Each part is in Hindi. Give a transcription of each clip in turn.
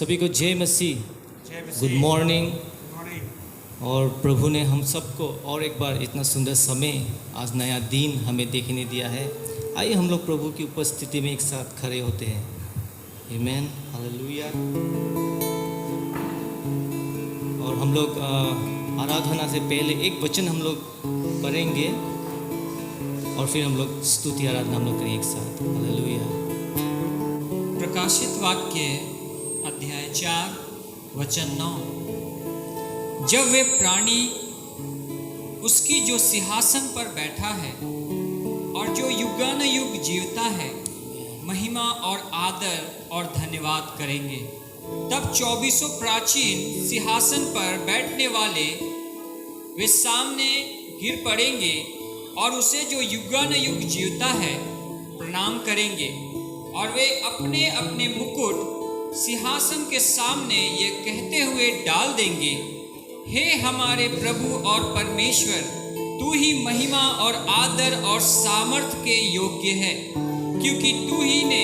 सभी को जय मसीह। Good morning. और प्रभु ने हम सबको और एक बार इतना सुंदर समय, आज नया दिन हमें देखने दिया है। आइए हम लोग प्रभु की उपस्थिति में एक साथ खड़े होते हैं। आमीन, हालेलुया। और हम लोग आराधना से पहले एक वचन हम लोग पढ़ेंगे और फिर हम लोग स्तुति आराधना हम लोग करेंगे एक साथ। हालेलुया। प्रकाशित वाक्य अध्याय 4 वचन 9। जब वे प्राणी उसकी जो सिंहासन पर बैठा है और जो युगानुयुग जीवता है महिमा और आदर और धन्यवाद करेंगे, तब 24 प्राचीन सिंहासन पर बैठने वाले वे सामने गिर पड़ेंगे और उसे जो युगानुयुग जीवता है प्रणाम करेंगे, और वे अपने अपने मुकुट सिंहासन के सामने ये कहते हुए डाल देंगे, हे हमारे प्रभु और परमेश्वर, तू ही महिमा और आदर और सामर्थ के योग्य है, क्योंकि तू ही ने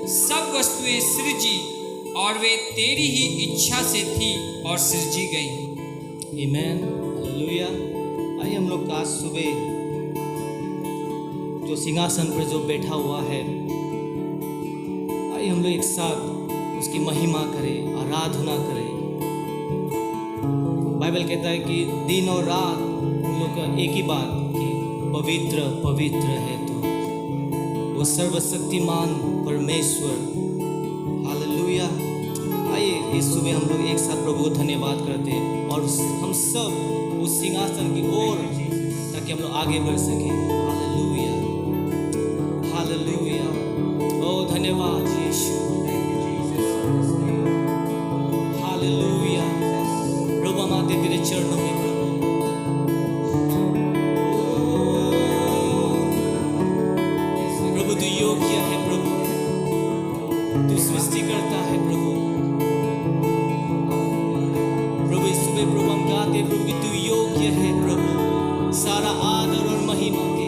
सब वस्तुएं सृजी और वे तेरी ही इच्छा से थी और सृजी गई। आमीन, हालेलुया। आइए हम लोग आज सुबह जो सिंहासन पर जो बैठा हुआ है, आइए हम लोग एक साथ उसकी महिमा करें, आराधना करें। बाइबल कहता है कि दिन और रात उन लोग का एक ही बात कि पवित्र पवित्र है तो वो सर्वशक्तिमान परमेश्वर। हालेलुया। आइए इस सुबह हम लोग एक साथ प्रभु को धन्यवाद करते हैं और हम सब उस सिंहासन की ओर ताकि हम लोग आगे बढ़ सकें। Hallelujah, hallelujah. ओ धन्यवाद यीशु, हालेलुया। प्रभु हम आते तेरे चरणों में प्रभु तू योग्य है, प्रभु तू सृष्टि करता है, प्रभु इस सुबह प्रभु हम गाते प्रभु कि तू योग्य है, प्रभु सारा आदर और महिमा के।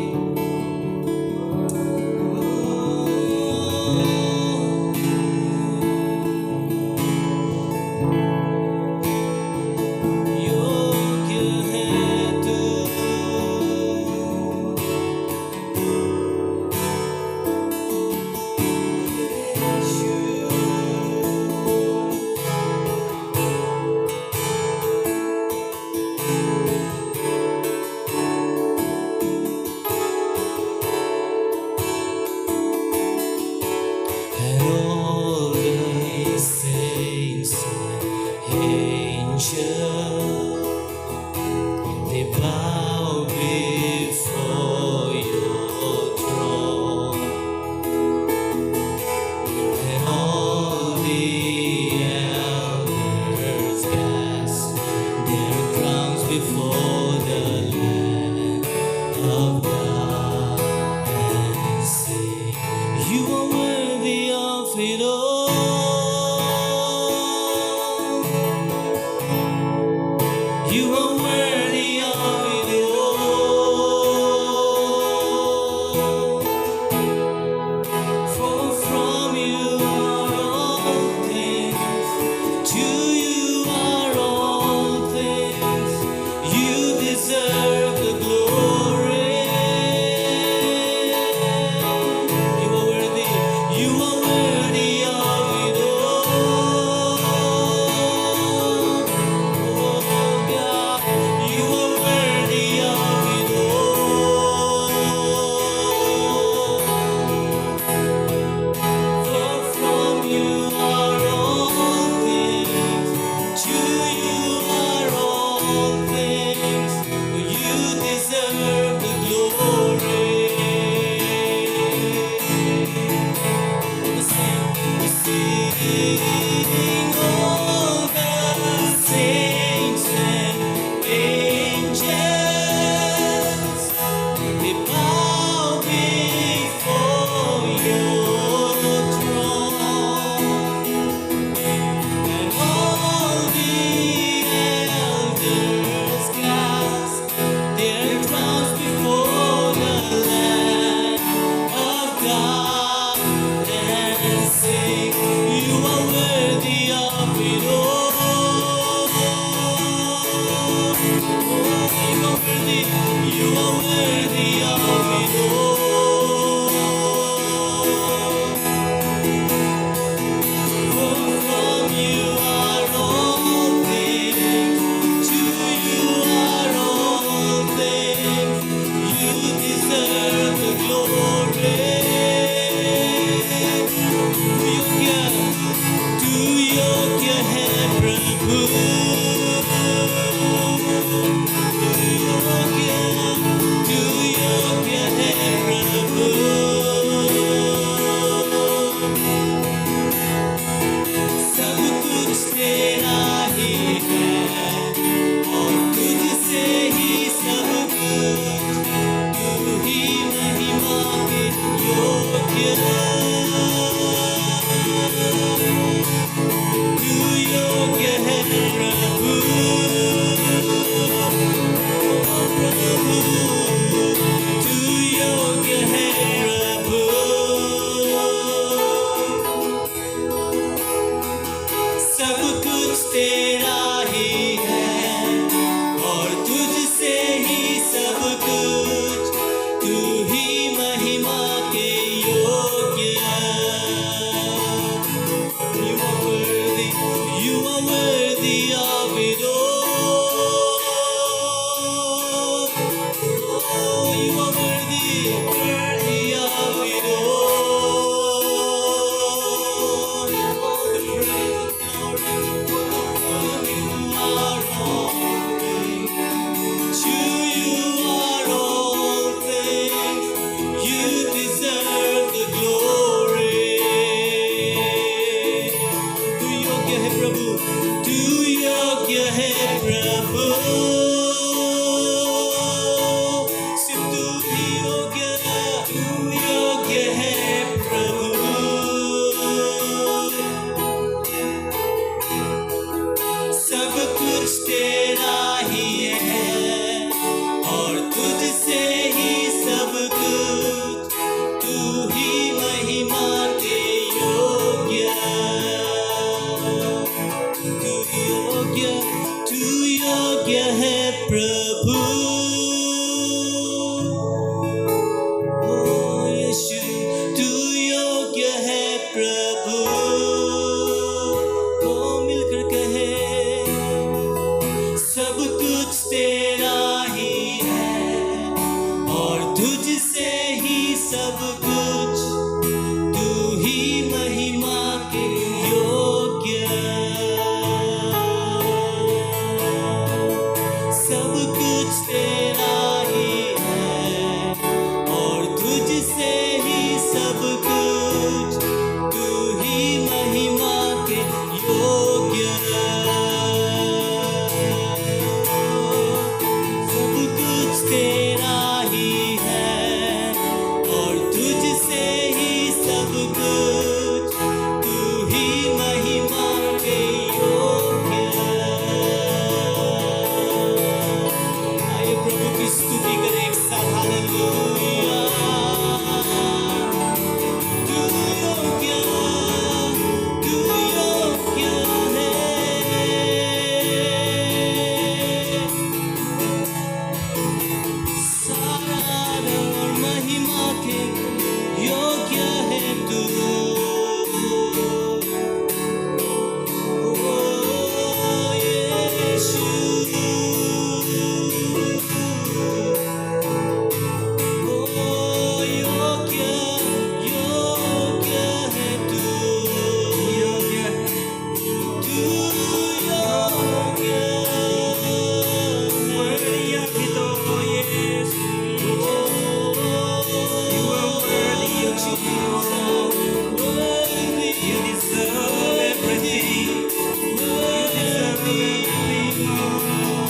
सब कुछ, तू ही महिमा के योग्य। सब कुछ तेरा ही है और तुझसे ही सब कुछ, तू ही महिमा के योग्य। सब कुछ तेरा ही है और तुझसे ही सब कुछ, तू ही महिमा के योग्य। आइए प्रभु की स्तुति करें एक साथ, हालेलुया। तू योग्य है। सारा आदर और महिमा के योग्य है तू। ओ यीशु, ओ योग्य है तू। योग्य है तू, योग्य Worthy of it all, yes. You are worthy of it all. You deserve everything. You deserve everything,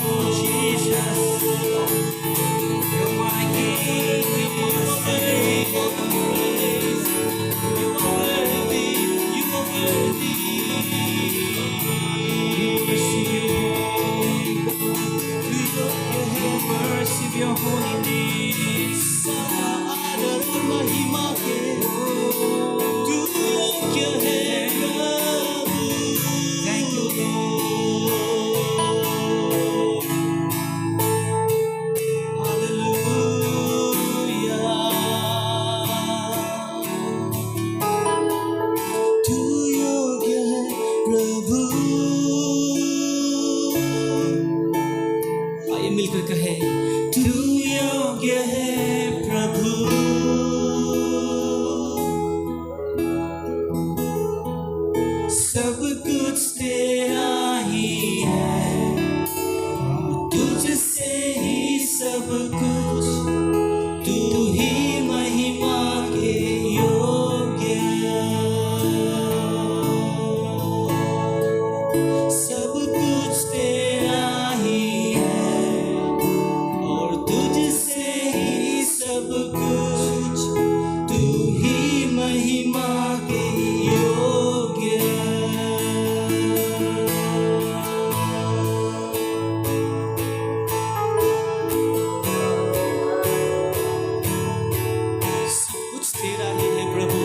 oh Jesus. You're my King, you're my Savior. Worship your holy name. सारा आदर और महिमा के तू योग्य है प्रभु। Thank you, hallelujah. तू योग्य है प्रभु। आइए मिलकर कहे, तू योग्य है प्रभु। सब कुछ तेरा ही है और तुझसे ही सब कुछ, तू ही महिमा के योग्य। सब कुछ तेरा ही है और तुझसे ही सब कुछ, तू ही महिमा के योग्य। सब कुछ तेरा ही है प्रभु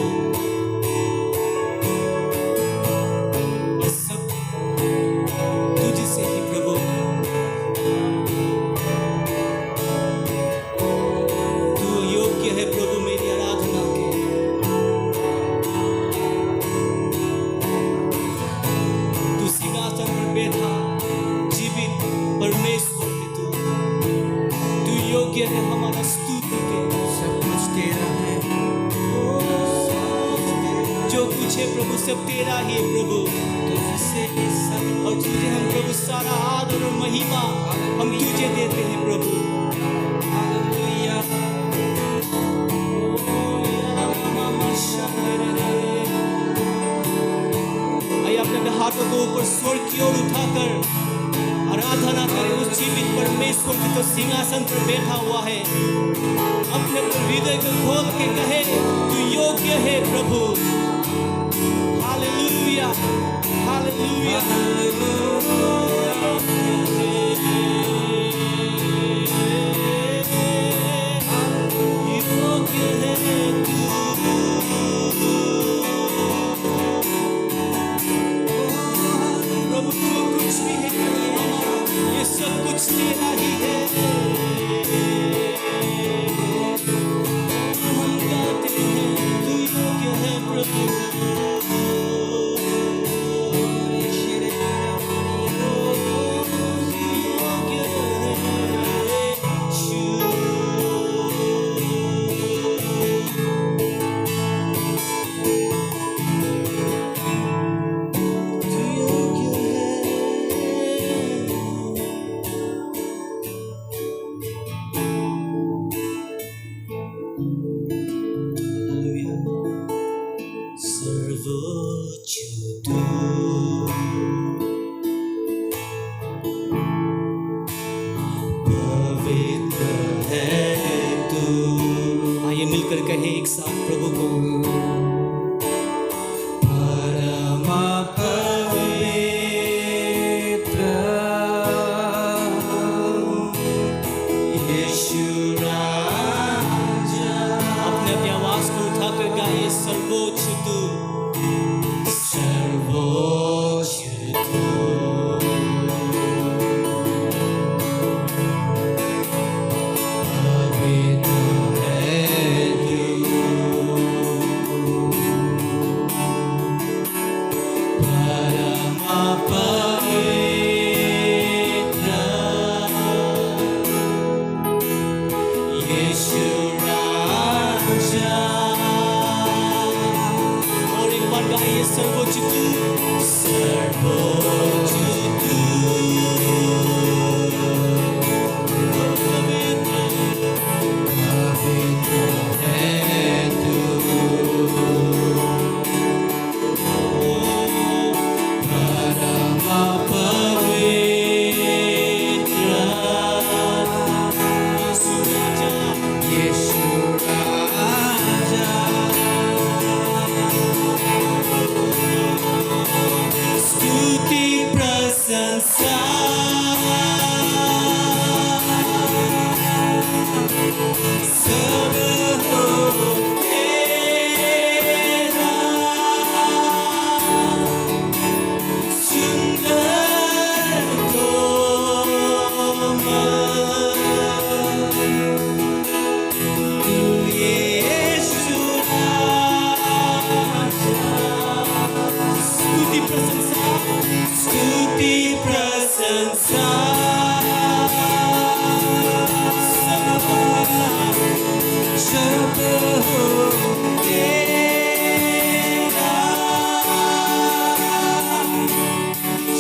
और सब तुझसे ही प्रभु। तू योग्य है प्रभु मेरी आराधना के। तू सिंहासन पर बैठा जीवित परमेश्वर है तू। तू योग्य है हमारा स्तुति के। सब कुछ तेरा है। जो कुछ है प्रभु सब तेरा ही है प्रभु। तुझसे ही सब और तुझे हम प्रभु सारा आदर और महिमा हम तुझे देते हैं प्रभु। हालेलुया। आइए अपने हाथों को ऊपर स्वर्ग की ओर उठाकर आराधना करें उस जीवित परमेश्वर की जो सिंहासन पर बैठा हुआ है। अपने हृदय को खोल के कहे, तू योग्य है प्रभु। Hallelujah, hallelujah. योग्य है तू। प्रभु जो कुछ भी है ये सब कुछ तेरा ही है। हम गाते हैं तू योग्य है प्रभु। प्रभु को। परम पवित्र यीशु राजा। अपने अपनी आवाज को उठाकर गाइए, सर्वोच्च तू, सर्वोच्च तू, पवित्र है तू, परम पवित्र यीशु राजा। और एक बार गाइए, सर्वोच्च तू, सर्वोच्च तू, पवित्र पवित्र है तू, परम पवित्र यीशु राजा। यीशु राजा। स्तुति प्रशंसा सब हो तेरा, सुंदर कोमल तू यीशु राजा। स्तुति प्रशंसा स्तुति प्रशंसा सब हो तेरा,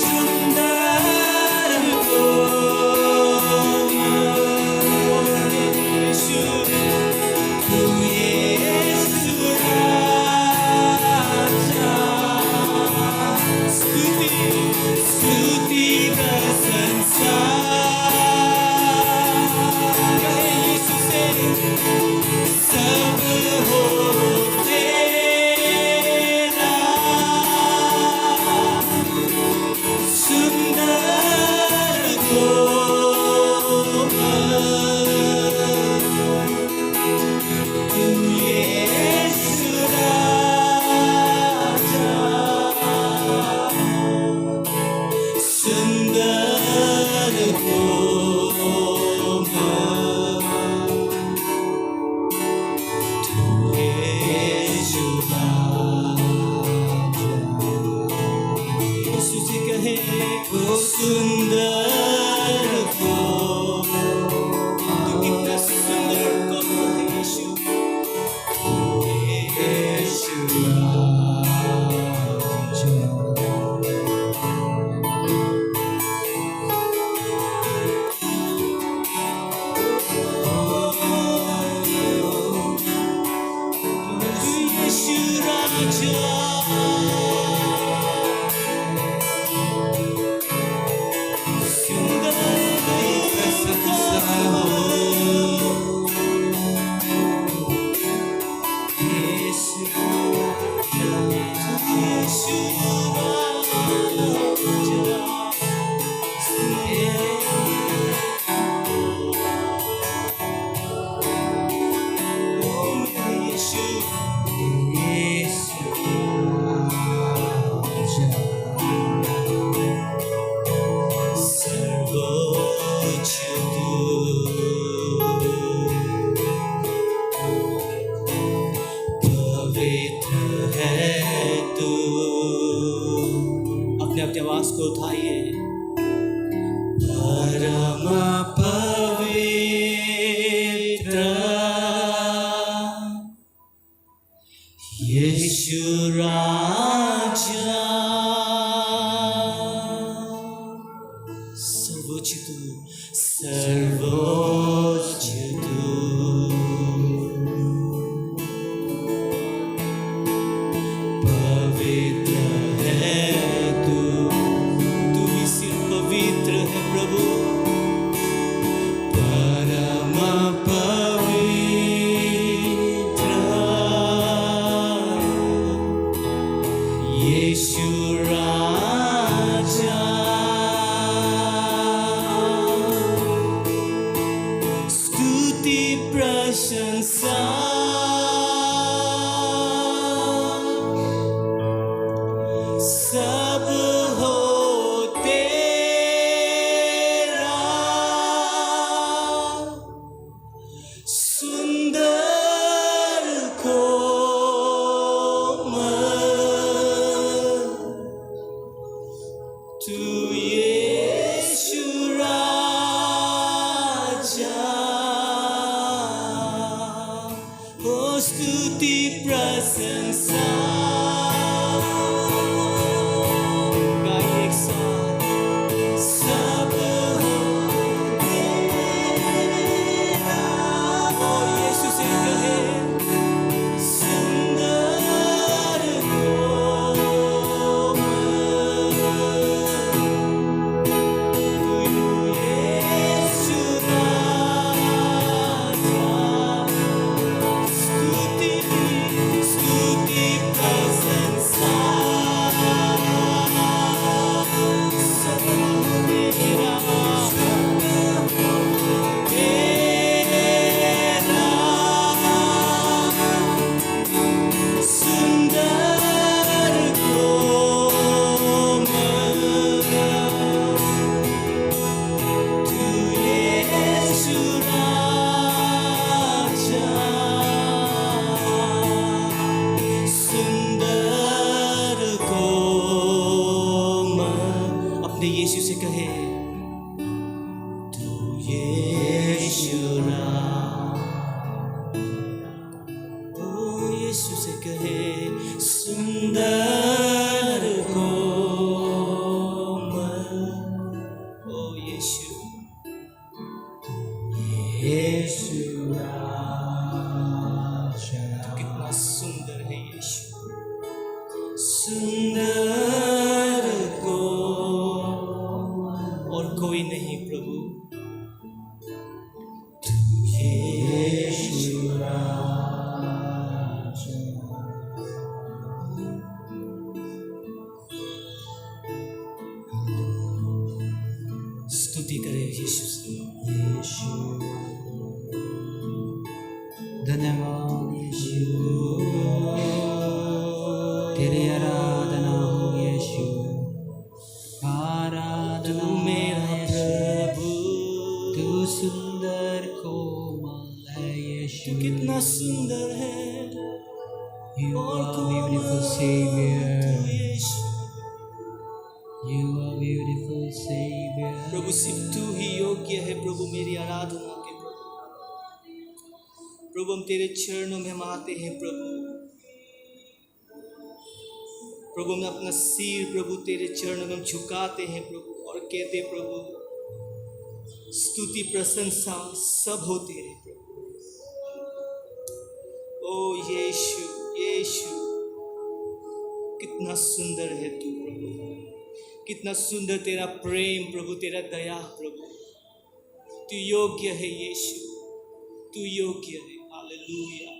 सुंदर कोमल यीशु तू यीशु राजा। स्तुति स्तुति प्रशंसा कहे यीशु से, सब हो तेरा, सुंदर कोमल तू यीशु राजा। सुंदर कोमल तू यीशु राजा। यीशु से कहे, ओ सुंदर कोमल तू कितना सुंदर कोमल है यीशु। यीशु राजा। यीशु राजा। सुंदर प्रशंसा हो यीशु राजा। यीशु अपने अपनी आवाज को उठाइए। परम पवित्र यीशु राजा। सर्वोच्च तू, सर्वोच्च तू, पवित्र है तू, तू ही सिर्फ पवित्र है प्रभु। परम पवित्र स्तुति प्रशंसा गाइए एक साथ। सब हो तेरा। ओ यीशु से कहे सुंदर कोमल तू यीशु राजा। स्तुति स्तुति प्रशंसा सब तेरा सुंदर कोमल तू यीशु राजा। सुंदर कोमल अपने यीशु से कहे तू यीशु ओ यीशु से कहे सुंदर कोमल ओ यीशु यीशु राजा। कितना सुंदर है यीशु। सुंदर कोमल और कोई नहीं प्रभु। यीशु राजा। स्तुति करे यीशु से। यीशु धन्यवाद यीशु तेरी आराधना हो यीशु। आराधना तू मेरा प्रभु। तू सुंदर कोमल है यीशु। तू कितना सुंदर है You और are कोई beautiful तू Savior. Yeshu. You are beautiful Savior. प्रभु सिर्फ तू ही योग्य है प्रभु मेरी आराधना के प्रभु। प्रभु हम तेरे चरणों में हम आते हैं प्रभु। प्रभु हम अपना सिर प्रभु तेरे चरणों में हम झुकाते हैं प्रभु और कहते हैं प्रभु स्तुति प्रशंसा सब हो तेरे प्रभु। ओ यीशु यीशु कितना सुंदर है तू प्रभु। कितना सुंदर तेरा प्रेम प्रभु तेरा दया प्रभु। तू योग्य है यीशु। तू योग्य है। हालेलुया।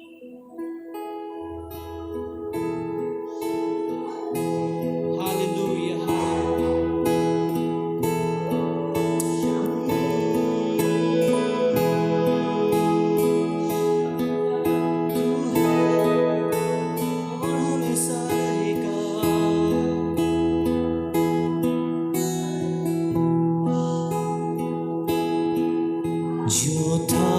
हालेलुया। और हमेशा रहेगा। जो था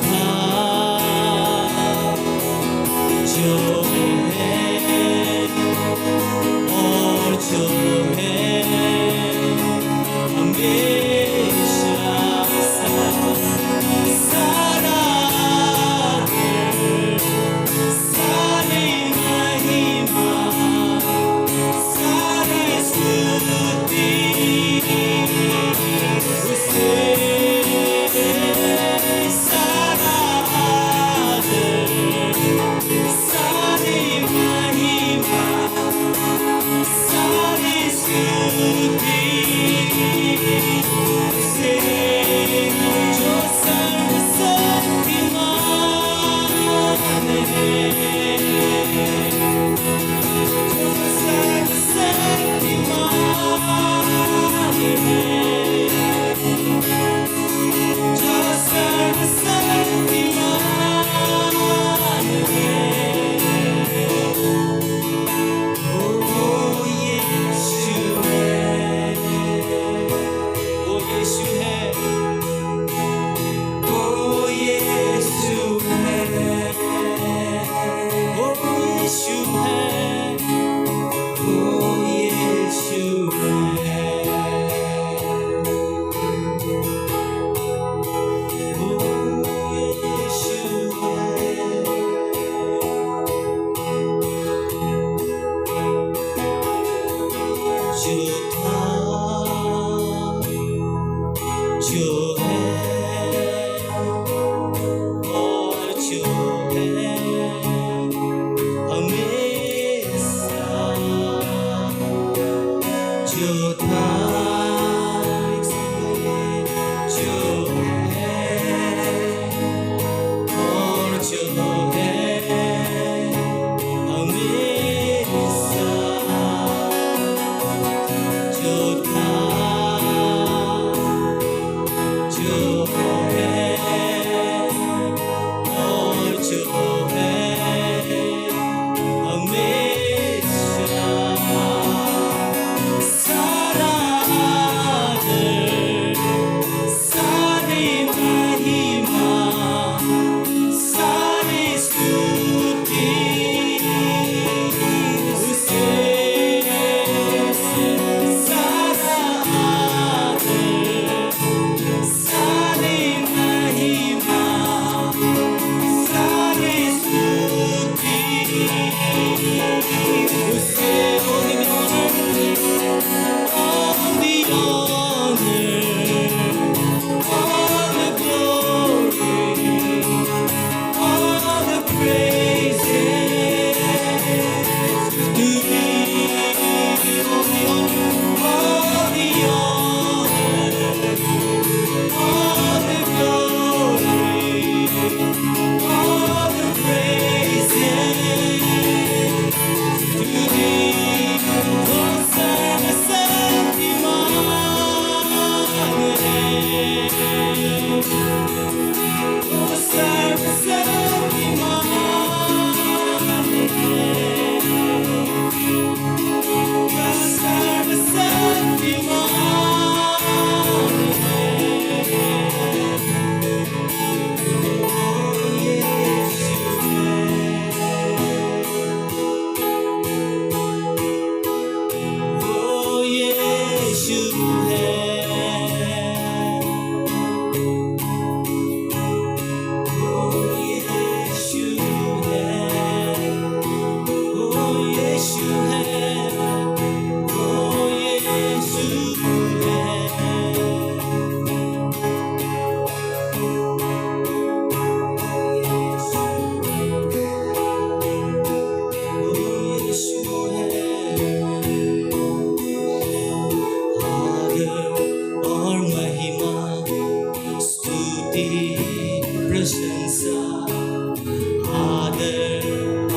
था जो है और जो है हमेशा सारा सारी महिमा सारी स्तुति उसे सारा आदर सारी महिमा सारी स्तुति उसे जो सर्वशक्तिमान है जो सर्वशक्तिमान है जो सर्वशक्तिमान है ओ यीशु है ओ यीशु है ओ यीशु है ओ यीशु है ओ यीशु है ओ यीशु जो था जो है और जो है हमेशा जो था जो है और जो है हमेशा जो था जो है और जो है हमेशा सारा आदर सारी महिमा सारी स्तुति उसे सारा आदर सारी महिमा सारी स्तुति उसे all the honor, all the glory, all the praises to thee. All the honor, all the glory, all the praises to thee. Oh, सर्वशक्तिमान है ओ सर्वशक्तिमान है ओ सर्वशक्तिमान है ओ यीशु ओ यीशु है ओ यीशु है ओ यीशु है ओ यीशु है ओ यीशु है आदर और महिमा स्तुति प्रशंसा आदर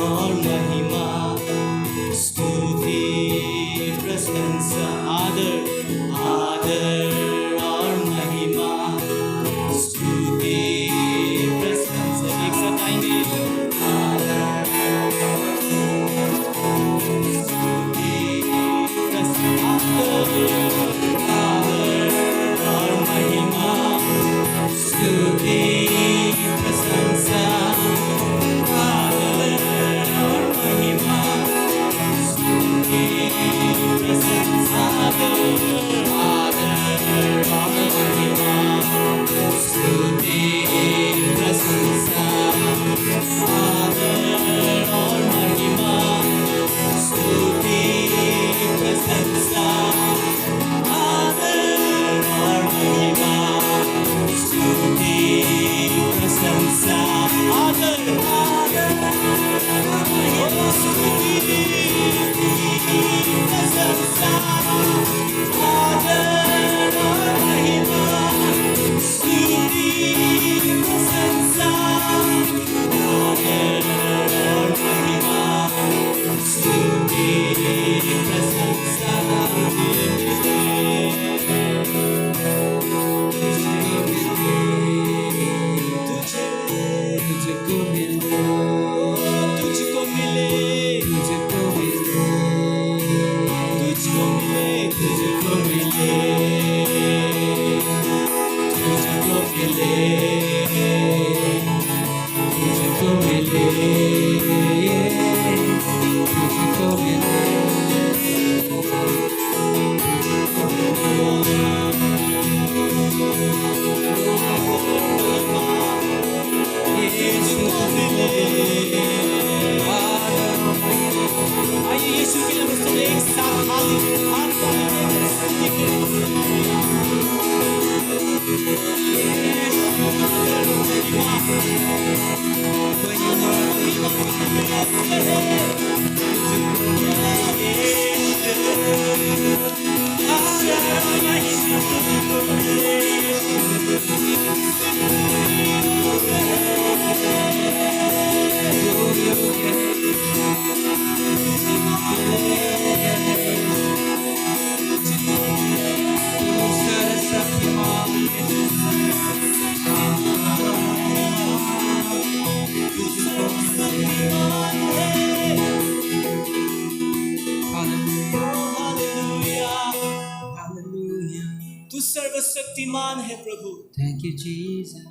और महिमा स्तुति प्रशंसा आदर आदर और महिमा स्तुति प्रशंसा एक साथ आएंगे स्तुति प्रशंसा आदर और महिमा स्तुति तू सर्वशक्तिमान है प्रभु। Thank you, Jesus.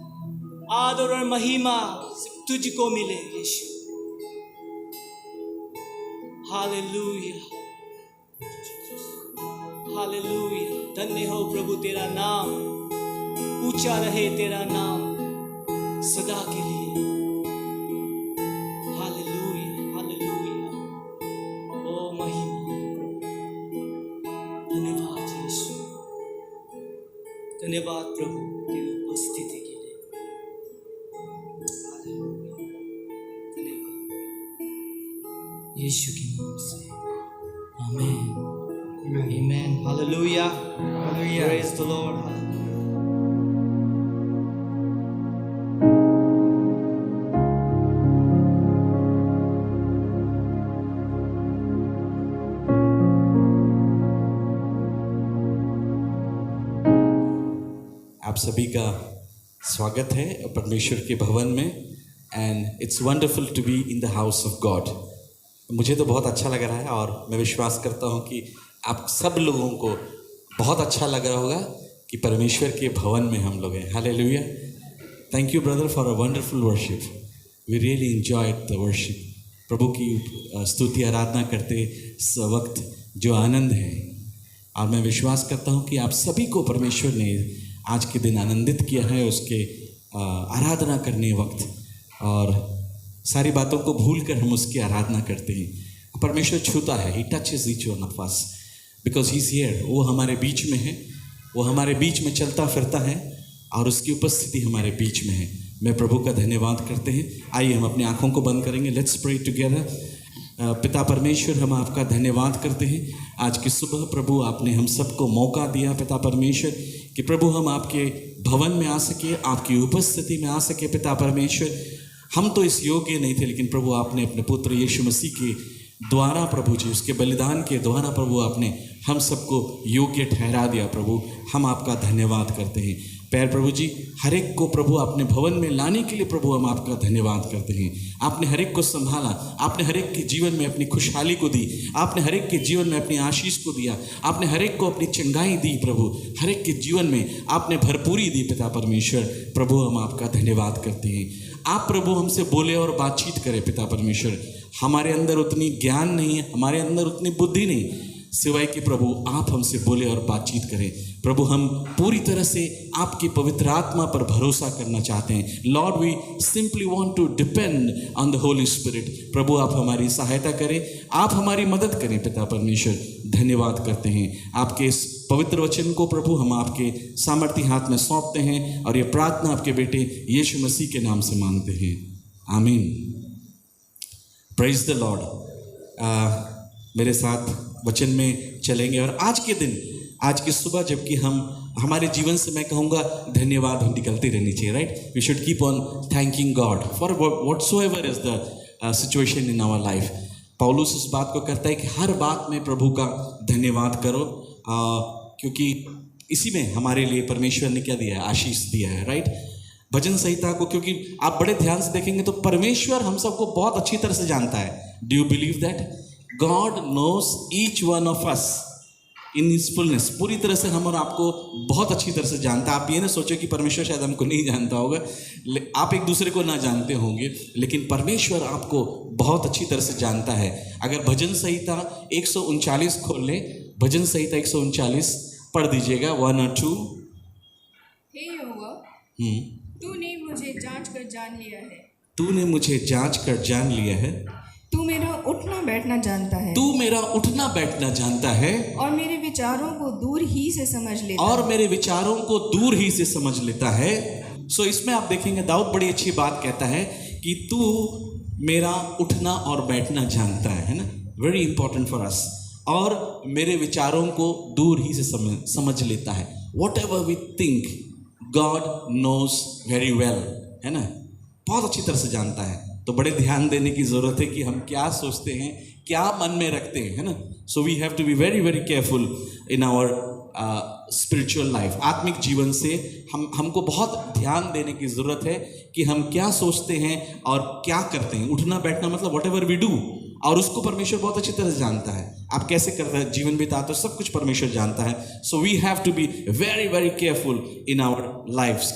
आदर और महिमा तुझको मिले यीशु। Hallelujah, hallelujah. धन्य हो प्रभु तेरा नाम, ऊंचा रहे तेरा नाम सदा के लिए। Hallelujah, hallelujah. ओ महिमा, धन्यवाद यीशु, धन्यवाद प्रभु तेरी उपस्थिति के लिए। हालेलुया, धन्यवाद यीशु के नाम से। आमीन, आमीन। हालेलुया, हालेलुया। Praise the Lord. आप सभी का स्वागत है परमेश्वर के भवन में। And it's wonderful to be in the house of God. मुझे तो बहुत अच्छा लग रहा है और मैं विश्वास करता हूँ कि आप सब लोगों को बहुत अच्छा लग रहा होगा कि परमेश्वर के भवन में हम लोग हैं। Hallelujah. Thank you brother for a wonderful worship. We really enjoyed the worship. प्रभु की स्तुति आराधना करते इस वक्त जो आनंद है, और मैं विश्वास करता हूँ कि आप सभी को परमेश्वर ने आज के दिन आनंदित किया है उसके आराधना करने वक्त, और सारी बातों को भूलकर हम उसकी आराधना करते हैं। परमेश्वर छूता है, he touches each one of us because he is here. वो हमारे बीच में है, वो हमारे बीच में चलता फिरता है और उसकी उपस्थिति हमारे बीच में है। मैं प्रभु का धन्यवाद करते हैं। आइए हम अपनी आंखों को बंद करेंगे। Let's pray together. पिता परमेश्वर, हम आपका धन्यवाद करते हैं आज की सुबह प्रभु आपने हम सबको मौका दिया पिता परमेश्वर कि प्रभु हम आपके भवन में आ सके, आपकी उपस्थिति में आ सके। पिता परमेश्वर, हम तो इस योग्य नहीं थे, लेकिन प्रभु आपने अपने पुत्र यीशु मसीह के द्वारा प्रभु जी, उसके बलिदान के द्वारा प्रभु आपने हम सबको योग्य ठहरा दिया। प्रभु हम आपका धन्यवाद करते हैं। पैर प्रभु जी, हर एक को प्रभु अपने भवन में लाने के लिए प्रभु हम आपका धन्यवाद करते हैं। आपने हर एक को संभाला, आपने हर एक के जीवन में अपनी खुशहाली को दी, आपने हर एक के जीवन में अपनी आशीष को दिया, आपने हर एक को अपनी चंगाई दी। प्रभु हर एक के जीवन में आपने भरपूरी दी। पिता परमेश्वर प्रभु हम आपका धन्यवाद करते हैं। आप प्रभु हमसे बोले और बातचीत करें। पिता परमेश्वर, हमारे अंदर उतनी ज्ञान नहीं है, हमारे अंदर उतनी बुद्धि नहीं, सिवाय कि प्रभु आप हमसे बोले और बातचीत करें। प्रभु हम पूरी तरह से आपकी पवित्र आत्मा पर भरोसा करना चाहते हैं। Lord we simply want to depend on the Holy Spirit. प्रभु आप हमारी सहायता करें, आप हमारी मदद करें। पिता परमेश्वर धन्यवाद करते हैं। आपके इस पवित्र वचन को प्रभु हम आपके सामर्थ्य हाथ में सौंपते हैं और ये प्रार्थना आपके बेटे यीशु मसीह के नाम से मांगते हैं। आमीन। Praise the Lord. मेरे साथ वचन में चलेंगे और आज के दिन, आज की सुबह जबकि हम हमारे जीवन से मैं कहूँगा धन्यवाद निकलती रहनी चाहिए, right. We should keep on thanking God for whatsoever is the situation in our life. पौलुस इस बात को करता है कि हर बात में प्रभु का धन्यवाद करो, क्योंकि इसी में हमारे लिए परमेश्वर ने क्या दिया है, आशीष दिया है, राइट। भजन संहिता को क्योंकि आप बड़े ध्यान से देखेंगे तो परमेश्वर हम सबको बहुत अच्छी तरह से जानता है। Do you believe that? God knows each one of us in his fullness. पूरी तरह से हम और आपको बहुत अच्छी तरह से जानता है। आप ये ना सोचो कि परमेश्वर शायद हमको नहीं जानता होगा, आप एक दूसरे को ना जानते होंगे, लेकिन परमेश्वर आपको बहुत अच्छी तरह से जानता है। अगर भजन संहिता 139 खोल लें, भजन संहिता 139 पढ़ दीजिएगा, 1 और 2। हे यहोवा, तूने मुझे जांच कर जान लिया है। तूने मुझे जांच कर जान लिया है। तू मेरा उठना बैठना जानता है। तू मेरा उठना बैठना जानता है। और मेरे विचारों को दूर ही से समझ लेता और मेरे विचारों को दूर ही से समझ लेता है। सो इसमें आप देखेंगे दाऊद बड़ी अच्छी बात कहता है कि तू मेरा उठना और बैठना जानता है ना, वेरी इंपॉर्टेंट फॉर अस। और मेरे विचारों को दूर ही से समझ लेता है। Whatever we think God knows very well, है ना, बहुत अच्छी तरह से जानता है। तो बड़े ध्यान देने की ज़रूरत है कि हम क्या सोचते हैं, क्या मन में रखते हैं, है ना। So we have to be very very careful in our spiritual life. आत्मिक जीवन से हमको बहुत ध्यान देने की ज़रूरत है कि हम क्या सोचते हैं और क्या करते हैं। उठना बैठना मतलब वॉट एवर वी डू, और उसको परमेश्वर बहुत अच्छी तरह से जानता है। आप कैसे कर रहे हैं, जीवन बिताते हो, सब कुछ परमेश्वर जानता है। So we have to be very very careful in our lifes.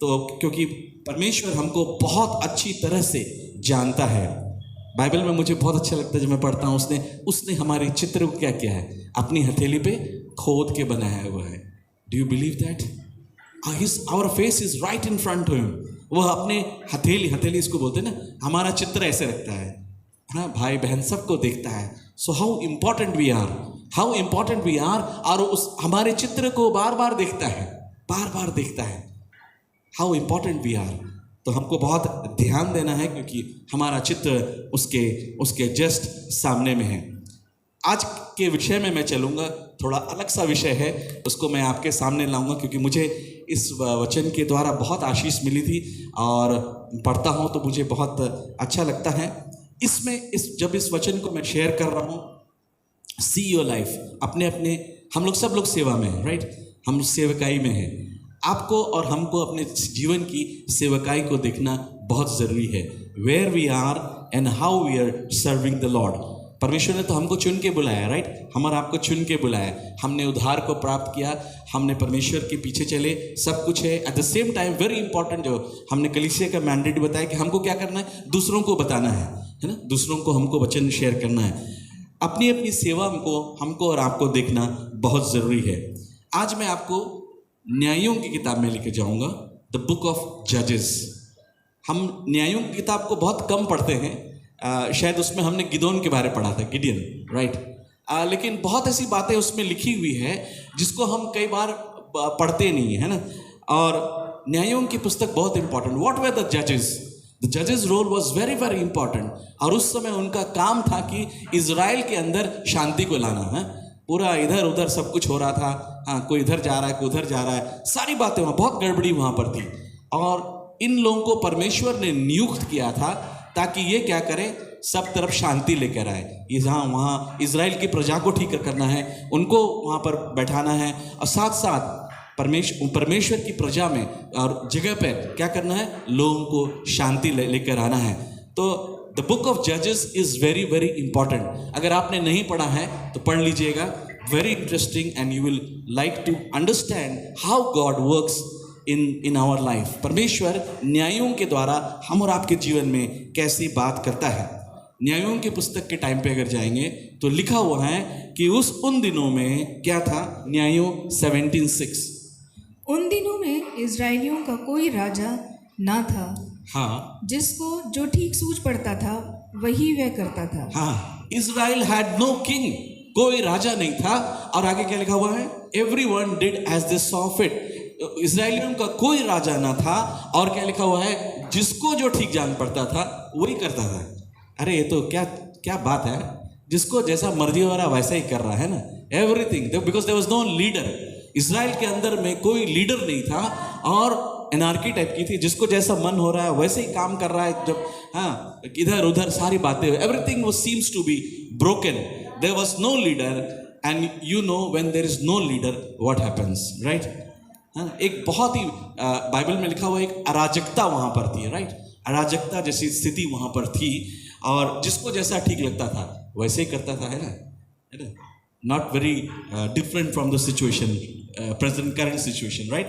तो क्योंकि परमेश्वर हमको बहुत अच्छी तरह से जानता है। बाइबल में मुझे बहुत अच्छा लगता है जब मैं पढ़ता हूँ, उसने हमारे चित्र को क्या किया है, अपनी हथेली पे खोद के बनाया हुआ है। Do you believe that? Our face is right in front of him. वह अपने हथेली इसको बोलते हैं ना, हमारा चित्र ऐसे रखता है, हाँ, भाई बहन सबको देखता है। So how important we are, और उस हमारे चित्र को बार बार देखता है, हाउ इम्पॉर्टेंट वी आर। तो हमको बहुत ध्यान देना है क्योंकि हमारा चित्र उसके जस्ट सामने में है। आज के विषय में मैं चलूँगा, थोड़ा अलग सा विषय है, उसको मैं आपके सामने लाऊंगा क्योंकि मुझे इस वचन के द्वारा बहुत आशीष मिली थी और पढ़ता हूँ तो मुझे बहुत अच्छा लगता है। जब इस वचन को मैं शेयर कर रहा हूँ, सी योर लाइफ, अपने हम लोग सब लोग सेवा में हैं, राइट, हम सेवकाई में हैं। आपको और हमको अपने जीवन की सेवकाई को देखना बहुत ज़रूरी है। Where we are and how we are serving the Lord. परमेश्वर ने तो हमको चुन के बुलाया, राइट, हमारा आपको चुन के बुलाया। हमने उद्धार को प्राप्त किया, हमने परमेश्वर के पीछे चले, सब कुछ है। At the same time very important, जो हमने कलीसिया का मैंडेट बताया कि हमको क्या करना है, दूसरों को बताना है ना, दूसरों को हमको वचन शेयर करना है। अपनी सेवा हमको और आपको देखना बहुत ज़रूरी है। आज मैं आपको न्यायों की किताब में लेके जाऊंगा, द बुक ऑफ जजेस। हम न्यायों की किताब को बहुत कम पढ़ते हैं, शायद उसमें हमने गिदोन के बारे में पढ़ा था, गिडियन, राइट, लेकिन बहुत ऐसी बातें उसमें लिखी हुई है जिसको हम कई बार पढ़ते नहीं है ना। और न्यायों की पुस्तक बहुत इंपॉर्टेंट। व्हाट वर द जजेस? द जजेस role was very very important. और उस समय उनका काम था कि इजराइल के अंदर शांति को लाना है। पूरा इधर उधर सब कुछ हो रहा था, हाँ, कोई इधर जा रहा है, कोई उधर जा रहा है, सारी बातें वहाँ, बहुत गड़बड़ी वहाँ पर थी। और इन लोगों को परमेश्वर ने नियुक्त किया था ताकि ये क्या करें, सब तरफ शांति लेकर आए। ये जहाँ वहाँ इजराइल की प्रजा को ठीक करना है, उनको वहाँ पर बैठाना है, और साथ साथ परमेश्वर की प्रजा में और जगह पर क्या करना है, लोगों को शांति लेकर आना है। तो द बुक ऑफ जजेस इज़ वेरी वेरी इंपॉर्टेंट। अगर आपने नहीं पढ़ा है तो पढ़ लीजिएगा, very interesting, and you will like to understand how God works in our life. परमेश्वर न्यायों के द्वारा हम और आपके जीवन में कैसी बात करता है। न्यायों की पुस्तक के टाइम पे अगर जाएंगे तो लिखा हुआ है कि उन दिनों में क्या था, न्यायों 17:6, उन दिनों में इजराइलियों का कोई राजा ना था, हाँ, जिसको जो ठीक सूझ पड़ता था वही वह करता था। हाँ, इजराइल हैड नो किंग, कोई राजा नहीं था। और आगे क्या लिखा हुआ है, everyone did as they saw fit, इस्राएलियों का कोई राजा ना था, और क्या लिखा हुआ है, जिसको जो ठीक जान पड़ता था वही करता था। अरे ये तो क्या क्या बात है, जिसको जैसा मर्जी हो रहा वैसा ही कर रहा है ना, everything, because there was no leader. Israel के अंदर में कोई लीडर नहीं था और एनार्की टाइप की थी, जिसको जैसा मन हो रहा है वैसे ही काम कर रहा है। जब हाँ इधर उधर सारी बातें, everything was seems to be broken, there was no leader, and you know when there is no leader what happens, right. हाँ, एक बहुत ही बाइबल में लिखा हुआ एक अराजकता वहाँ पर थी, राइट। अराजकता जैसी स्थिति वहाँ पर थी, और जिसको जैसा ठीक लगता था वैसे ही करता था, है ना। Not very different from the situation, present current situation, right.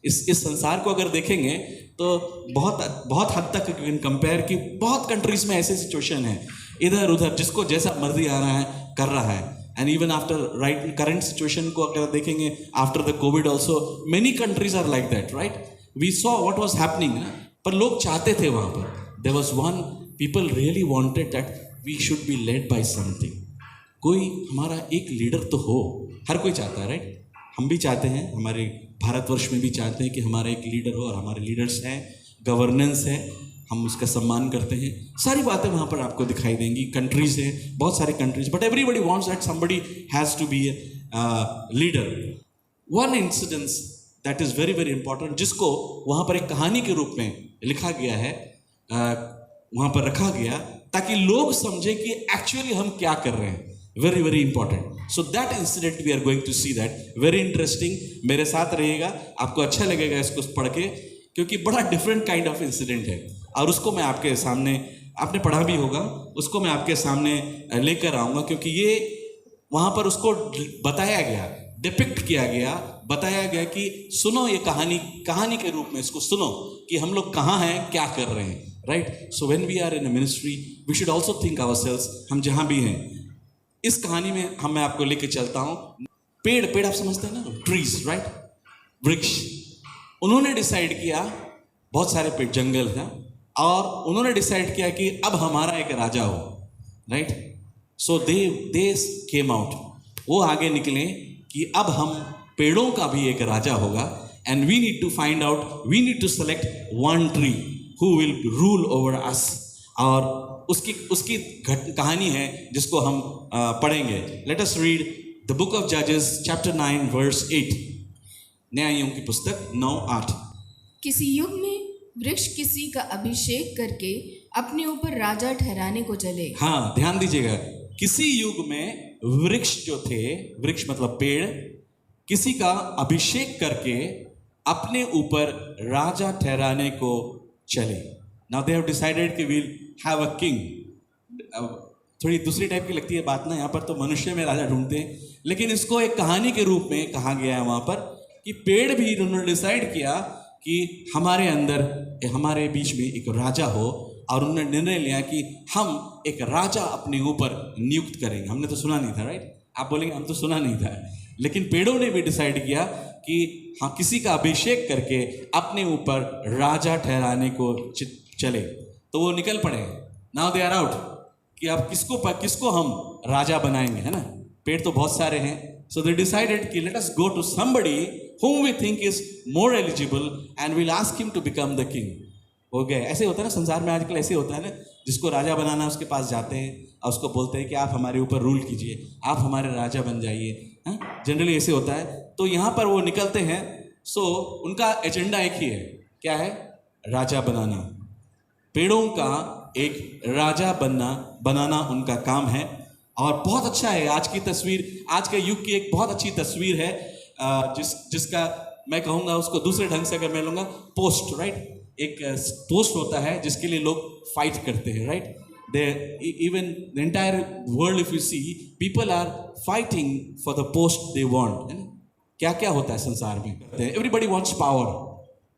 इस संसार को अगर देखेंगे तो बहुत हद तक कंपेयर की बहुत कंट्रीज में ऐसे सिचुएशन है, इधर उधर जिसको जैसा मर्जी आ रहा है कर रहा है। And even after right current situation को अगर देखेंगे, after the COVID also many countries are like that, right. We saw what was happening ना, पर लोग चाहते थे वहाँ पर, there was one, people really wanted that we should be led by something. कोई हमारा एक लीडर तो हो, हर कोई चाहता है, राइट। हम भी चाहते हैं, हमारे भारतवर्ष में भी चाहते हैं कि हमारा एक लीडर हो, और हमारे लीडर्स हैं, गवर्नेंस है, हम उसका सम्मान करते हैं। सारी बातें वहाँ पर आपको दिखाई देंगी। कंट्रीज हैं, बहुत सारे countries, but everybody wants that somebody has to be leader. One incidence that is very very important, जिसको वहाँ पर एक कहानी के रूप में लिखा गया है, वहाँ पर रखा गया ताकि लोग समझें कि एक्चुअली हम क्या कर रहे हैं। Very very important. So that incident we are going to see that, very interesting. मेरे साथ रहिएगा, आपको अच्छा लगेगा इसको पढ़ के, क्योंकि बड़ा डिफरेंट काइंड ऑफ इंसिडेंट है, और उसको मैं आपके सामने, आपने पढ़ा भी होगा, उसको मैं आपके सामने लेकर आऊँगा, क्योंकि ये वहाँ पर उसको बताया गया, डिपिक्ट किया गया, बताया गया कि सुनो ये कहानी के रूप में इसको सुनो कि हम लोग कहाँ हैं, क्या कर रहे हैं, right. So when we are in a ministry we should also think ourselves, हम जहाँ भी हैं। इस कहानी में मैं आपको लेके चलता हूँ। पेड़ आप समझते हैं ना, ट्रीज, राइट, वृक्ष। उन्होंने डिसाइड किया, बहुत सारे पेड़, जंगल था, और उन्होंने डिसाइड किया कि अब हमारा एक राजा हो, राइट। सो दे केम आउट, वो आगे निकले कि अब हम पेड़ों का भी एक राजा होगा, and we need to find out, we need to select one tree who will rule over us. और उसकी कहानी है जिसको हम पढ़ेंगे। Let us read the book of जजेस चैप्टर 9 वर्स 8, न्यायों की पुस्तक 9:8। किसी युग में वृक्ष किसी का अभिषेक करके अपने ऊपर राजा ठहराने को चले। हाँ, ध्यान दीजिएगा, किसी युग में वृक्ष जो थे, वृक्ष मतलब पेड़, किसी का अभिषेक करके अपने ऊपर राजा ठहराने को चले। नाउ दे हैव डिसाइडेड कि वील हैव अ किंग। थोड़ी दूसरी टाइप की लगती है बात ना, यहाँ पर तो मनुष्य में राजा ढूंढते हैं, लेकिन इसको एक कहानी के रूप में कहा गया है वहाँ पर कि पेड़ भी उन्होंने डिसाइड किया कि हमारे अंदर, हमारे बीच में एक राजा हो, और उन्होंने निर्णय लिया कि हम एक राजा अपने ऊपर नियुक्त करेंगे। हमने तो सुना नहीं था, राइट। आप बोलेंगे हम तो सुना नहीं था, लेकिन पेड़ों ने भी डिसाइड किया कि हाँ, किसी का अभिषेक करके अपने ऊपर राजा ठहराने को चले। तो वो निकल पड़े, नाउ दे आर आउट, कि अब किसको हम राजा बनाएंगे, है ना। पेड़ तो बहुत सारे हैं, सो दे डिसाइडेड कि let us go to somebody whom we think is more eligible and we'll ask him to become the king। हो गया। ऐसे होता है ना संसार में आजकल, ऐसे होता है ना, जिसको राजा बनाना है उसके पास जाते हैं और उसको बोलते हैं कि आप हमारे ऊपर रूल कीजिए, आप हमारे राजा बन जाइए। हाँ, जनरली ऐसे होता है। तो यहाँ पर वो निकलते हैं, सो उनका एजेंडा एक ही है, क्या है, राजा बनाना। पेड़ों का एक राजा बनाना उनका काम है, और बहुत अच्छा है। आज की तस्वीर, आज के युग की एक बहुत अच्छी तस्वीर है, जिसका मैं कहूँगा, उसको दूसरे ढंग से अगर मैं लूँगा, पोस्ट, राइट। एक पोस्ट होता है जिसके लिए लोग फाइट करते हैं, right. They even the entire world if you see, people are fighting for the post they want, है ना। क्या क्या होता है संसार में, एवरीबडी वांट्स पावर।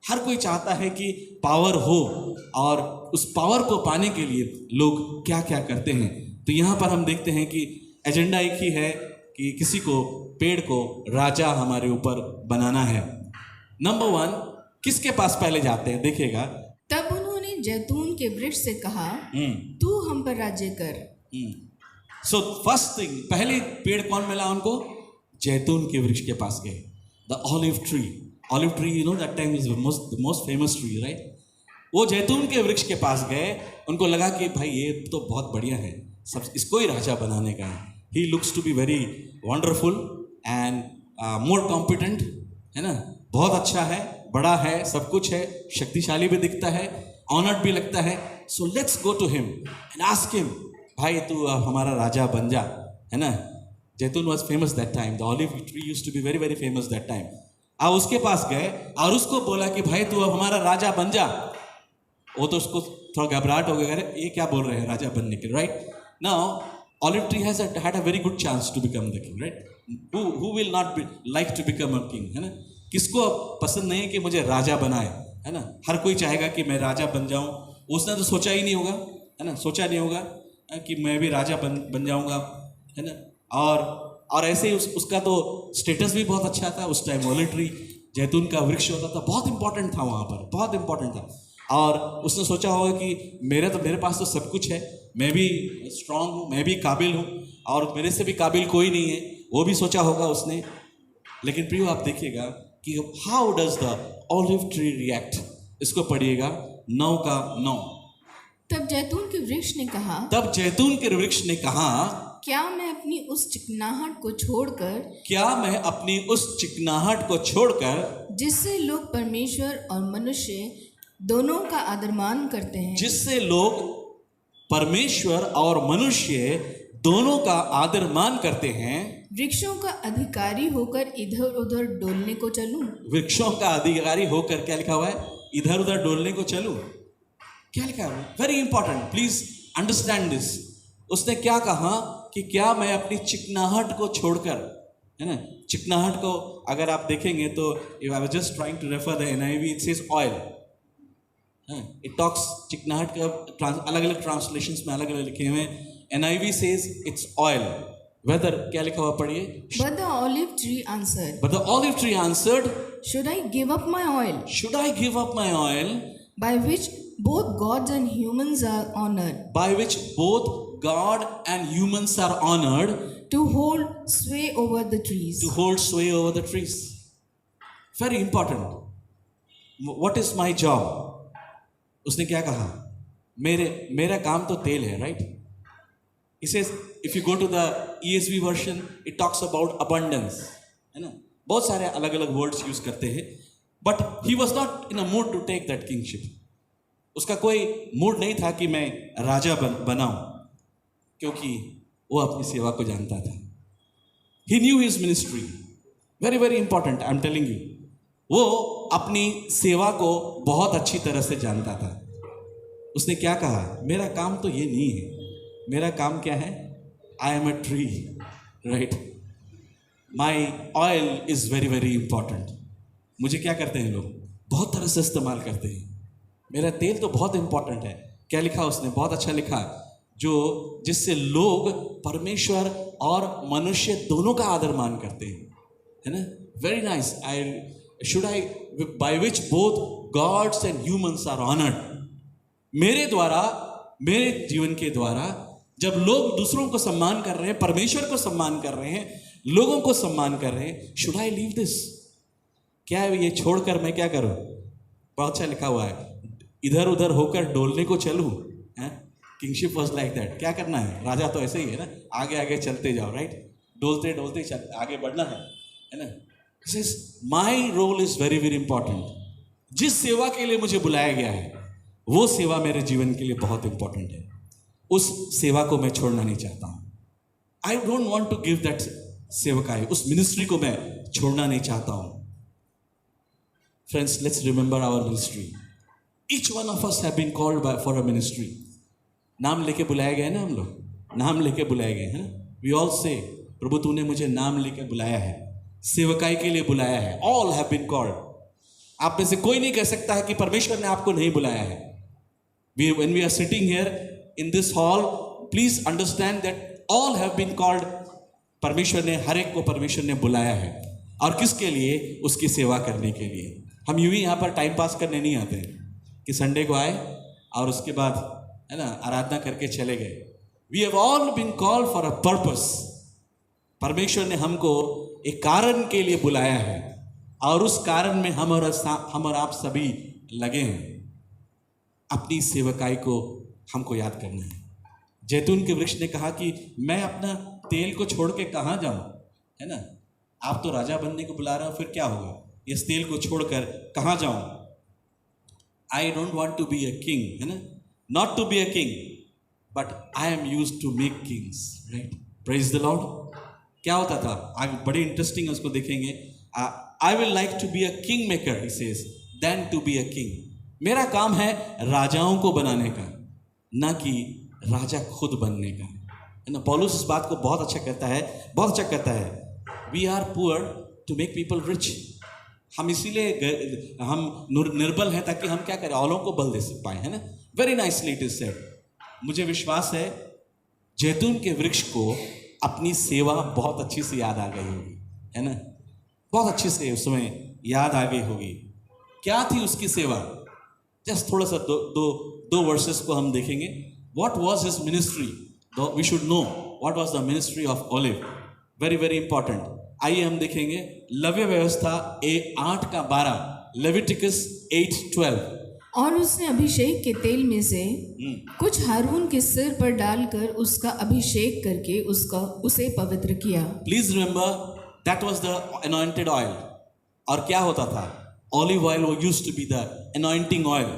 हर कोई चाहता है कि पावर हो, और उस पावर को पाने के लिए लोग क्या क्या करते हैं। तो यहाँ पर हम देखते हैं कि एजेंडा एक ही है कि किसी को, पेड़ को राजा हमारे ऊपर बनाना है। नंबर 1, किसके पास पहले जाते हैं, देखिएगा। तब उन्होंने जैतून के वृक्ष से कहा, तू हम पर राज्य कर। सो फर्स्ट थिंग, पहले पेड़ कौन मिला उनको, जैतून के वृक्ष के पास गए, the olive tree. Olive tree, you know that time is the most famous tree, right? वो जैतून के वृक्ष के पास गए, उनको लगा कि भाई ये तो बहुत बढ़िया है, सब इसको ही राजा बनाने का है. He looks to be very wonderful and more competent, है ना, बहुत अच्छा है, बड़ा है, सब कुछ है, शक्तिशाली भी दिखता है, ऑनर्ड भी लगता है. So let's go to him and ask him, भाई तू अब हमारा राजा बन जा, है ना. जैतून was famous that time, the olive tree used to be very very famous that time. आप उसके पास गए और उसको बोला कि भाई तू अब हमारा राजा बन जा. वो तो उसको थोड़ा घबराहट हो गया, अरे ये क्या बोल रहे हैं राजा बनने के, right? Now olive tree has had a very good chance to become the king, right? Who will not be like to become a king, है ना? किसको पसंद नहीं है कि मुझे राजा बनाए, है ना? हर कोई चाहेगा कि मैं राजा बन जाऊं. उसने तो सोचा ही नहीं होगा, है ना, सोचा नहीं होगा कि मैं भी राजा बन जाऊंगा, है ना. और ऐसे ही उसका तो स्टेटस भी बहुत अच्छा था उस टाइम. ऑलिव ट्री, जैतून का वृक्ष होता था, बहुत इंपॉर्टेंट था वहाँ पर, बहुत इंपॉर्टेंट था. और उसने सोचा होगा कि मेरे पास तो सब कुछ है, मैं भी स्ट्रांग हूँ, मैं भी काबिल हूँ, और मेरे से भी काबिल कोई नहीं है, वो भी सोचा होगा उसने. लेकिन प्रियो आप देखिएगा कि how does the olive tree react. इसको पढ़िएगा 9 का 9. तब जैतून के वृक्ष ने कहा, तब जैतून के वृक्ष ने कहा, क्या मैं अपनी उस चिकनाहट को छोड़कर, क्या मैं अपनी उस चिकनाहट को छोड़कर, जिससे लोग परमेश्वर और मनुष्य दोनों का आदरमान करते हैं, जिससे लोग परमेश्वर और मनुष्य दोनों का आदर मान करते हैं, वृक्षों का अधिकारी होकर इधर उधर डोलने को चलूं? वृक्षों का अधिकारी होकर, क्या लिखा हुआ है, इधर उधर डोलने को चलूं. क्या लिखा है? Very important, please understand this. उसने क्या कहा कि क्या मैं अपनी चिकनाहट को छोड़कर, है ना. चिकनाहट को अगर आप देखेंगे तो I was just trying to refer the NIV, it says oil. It talks चिकनाहट का अलग अलग ट्रांसलेशंस में अलग अलग लिखे हुए हैं. NIV says it's oil. Whether, क्या लिखा हुआ पढ़िए. But the olive tree answered, But the olive tree answered, should I give up my oil, should I give up my oil, by which both gods and humans are honored, by which both God and humans are honored, to hold sway over the trees? to hold sway over the trees? Very important. What is my job? उसने क्या कहा, मेरा काम तो तेल है, right? He says, if you go to the ESV version, it talks about abundance, है ना. बहुत सारे अलग अलग वर्ड्स यूज करते हैं. But he was not in a mood to take that kingship. उसका कोई मूड नहीं था कि मैं राजा बनाऊं, क्योंकि वो अपनी सेवा को जानता था. He knew his ministry. Very very important, I am telling you. वो अपनी सेवा को बहुत अच्छी तरह से जानता था. उसने क्या कहा, मेरा काम तो ये नहीं है, मेरा काम क्या है, I am a tree, right. My oil is very very important. मुझे क्या करते हैं लोग, बहुत तरह से इस्तेमाल करते हैं. मेरा तेल तो बहुत इंपॉर्टेंट है. क्या लिखा उसने, बहुत अच्छा लिखा, जो जिससे लोग परमेश्वर और मनुष्य दोनों का आदर मान करते हैं, है ना. Very nice. I by which both gods and humans are honoured. मेरे द्वारा, मेरे जीवन के द्वारा जब लोग दूसरों को सम्मान कर रहे हैं, परमेश्वर को सम्मान कर रहे हैं, लोगों को सम्मान कर रहे हैं, शुड आई लीव दिस? क्या है ये छोड़कर मैं क्या करूं? बहुत अच्छा लिखा हुआ है, इधर उधर होकर डोलने को चलूं. Kingship was like that. क्या करना है, राजा तो ऐसे ही है ना, आगे आगे चलते जाओ, राइट. डोलते डोलते चल आगे बढ़ना है ना. My role is very very important. जिस सेवा के लिए मुझे बुलाया गया है, वो सेवा मेरे जीवन के लिए बहुत इंपॉर्टेंट है. उस सेवा को मैं छोड़ना नहीं चाहता हूं. I don't want to give that सेवकाई, उस मिनिस्ट्री को मैं छोड़ना नहीं चाहता हूं. Friends, let's remember our ministry. Each one of us have been called by for a ministry. नाम लेके बुलाए गए ना, हम लोग नाम लेके बुलाए गए हैं ना. वी ऑल से, प्रभु तूने मुझे नाम लेके बुलाया है, सेवकाई के लिए बुलाया है. All have been called. आप में से कोई नहीं कह सकता है कि परमेश्वर ने आपको नहीं बुलाया है. When we are sitting here in this hall, please understand that all have been called. परमेश्वर ने, हर एक को परमेश्वर ने बुलाया है. और किसके लिए? उसकी सेवा करने के लिए. हम यूं ही यहाँ पर टाइम पास करने नहीं आते हैं कि संडे को आए और उसके बाद, है ना, आराधना करके चले गए. We have all been called for a purpose. परमेश्वर ने हमको एक कारण के लिए बुलाया है. और उस कारण में हम और आप सभी लगे हैं। अपनी सेवकाई को हमको याद करना है। जैतून के वृक्ष ने कहा कि मैं अपना तेल को छोड़ के कहाँ जाऊँ, है ना। आप तो राजा बनने को बुला रहे हो, फिर क्या होगा, इस तेल को छोड़कर कहाँ जाऊँ। I don't want to be a king, है ना, not to be a king but I am use to make kings, right. Praise the Lord. क्या होता था आगे, बड़े इंटरेस्टिंग उसको देखेंगे। I will like to be a king maker, he says, then to be a king. मेरा काम है राजाओं को बनाने का, ना कि राजा खुद बनने का, है ना। पौलुस इस बात को बहुत अच्छा कहता है, we are poor to make people rich. हम इसीलिए हम निर्बल हैं ताकि हम क्या करें, औरों को बल दे पाए, है ना। Very nicely it is said. मुझे विश्वास है जैतून के वृक्ष को अपनी सेवा बहुत अच्छी से याद आ गई होगी, है ना, बहुत अच्छी से उसमें याद आ गई होगी। क्या थी उसकी सेवा, जस्ट थोड़ा सा दो वर्सेस को हम देखेंगे। What was his ministry, we should know what was the ministry of olive, very very important. आइए हम देखेंगे लव्य व्यवस्था 8:12, लेविटिकस 8:12। और उसने अभिषेक के तेल में से कुछ हारून के सिर पर डालकर उसका अभिषेक करके उसे पवित्र किया। Please remember that was the anointed oil. और क्या होता था, ऑलिव ऑयल वो used to be the anointing oil,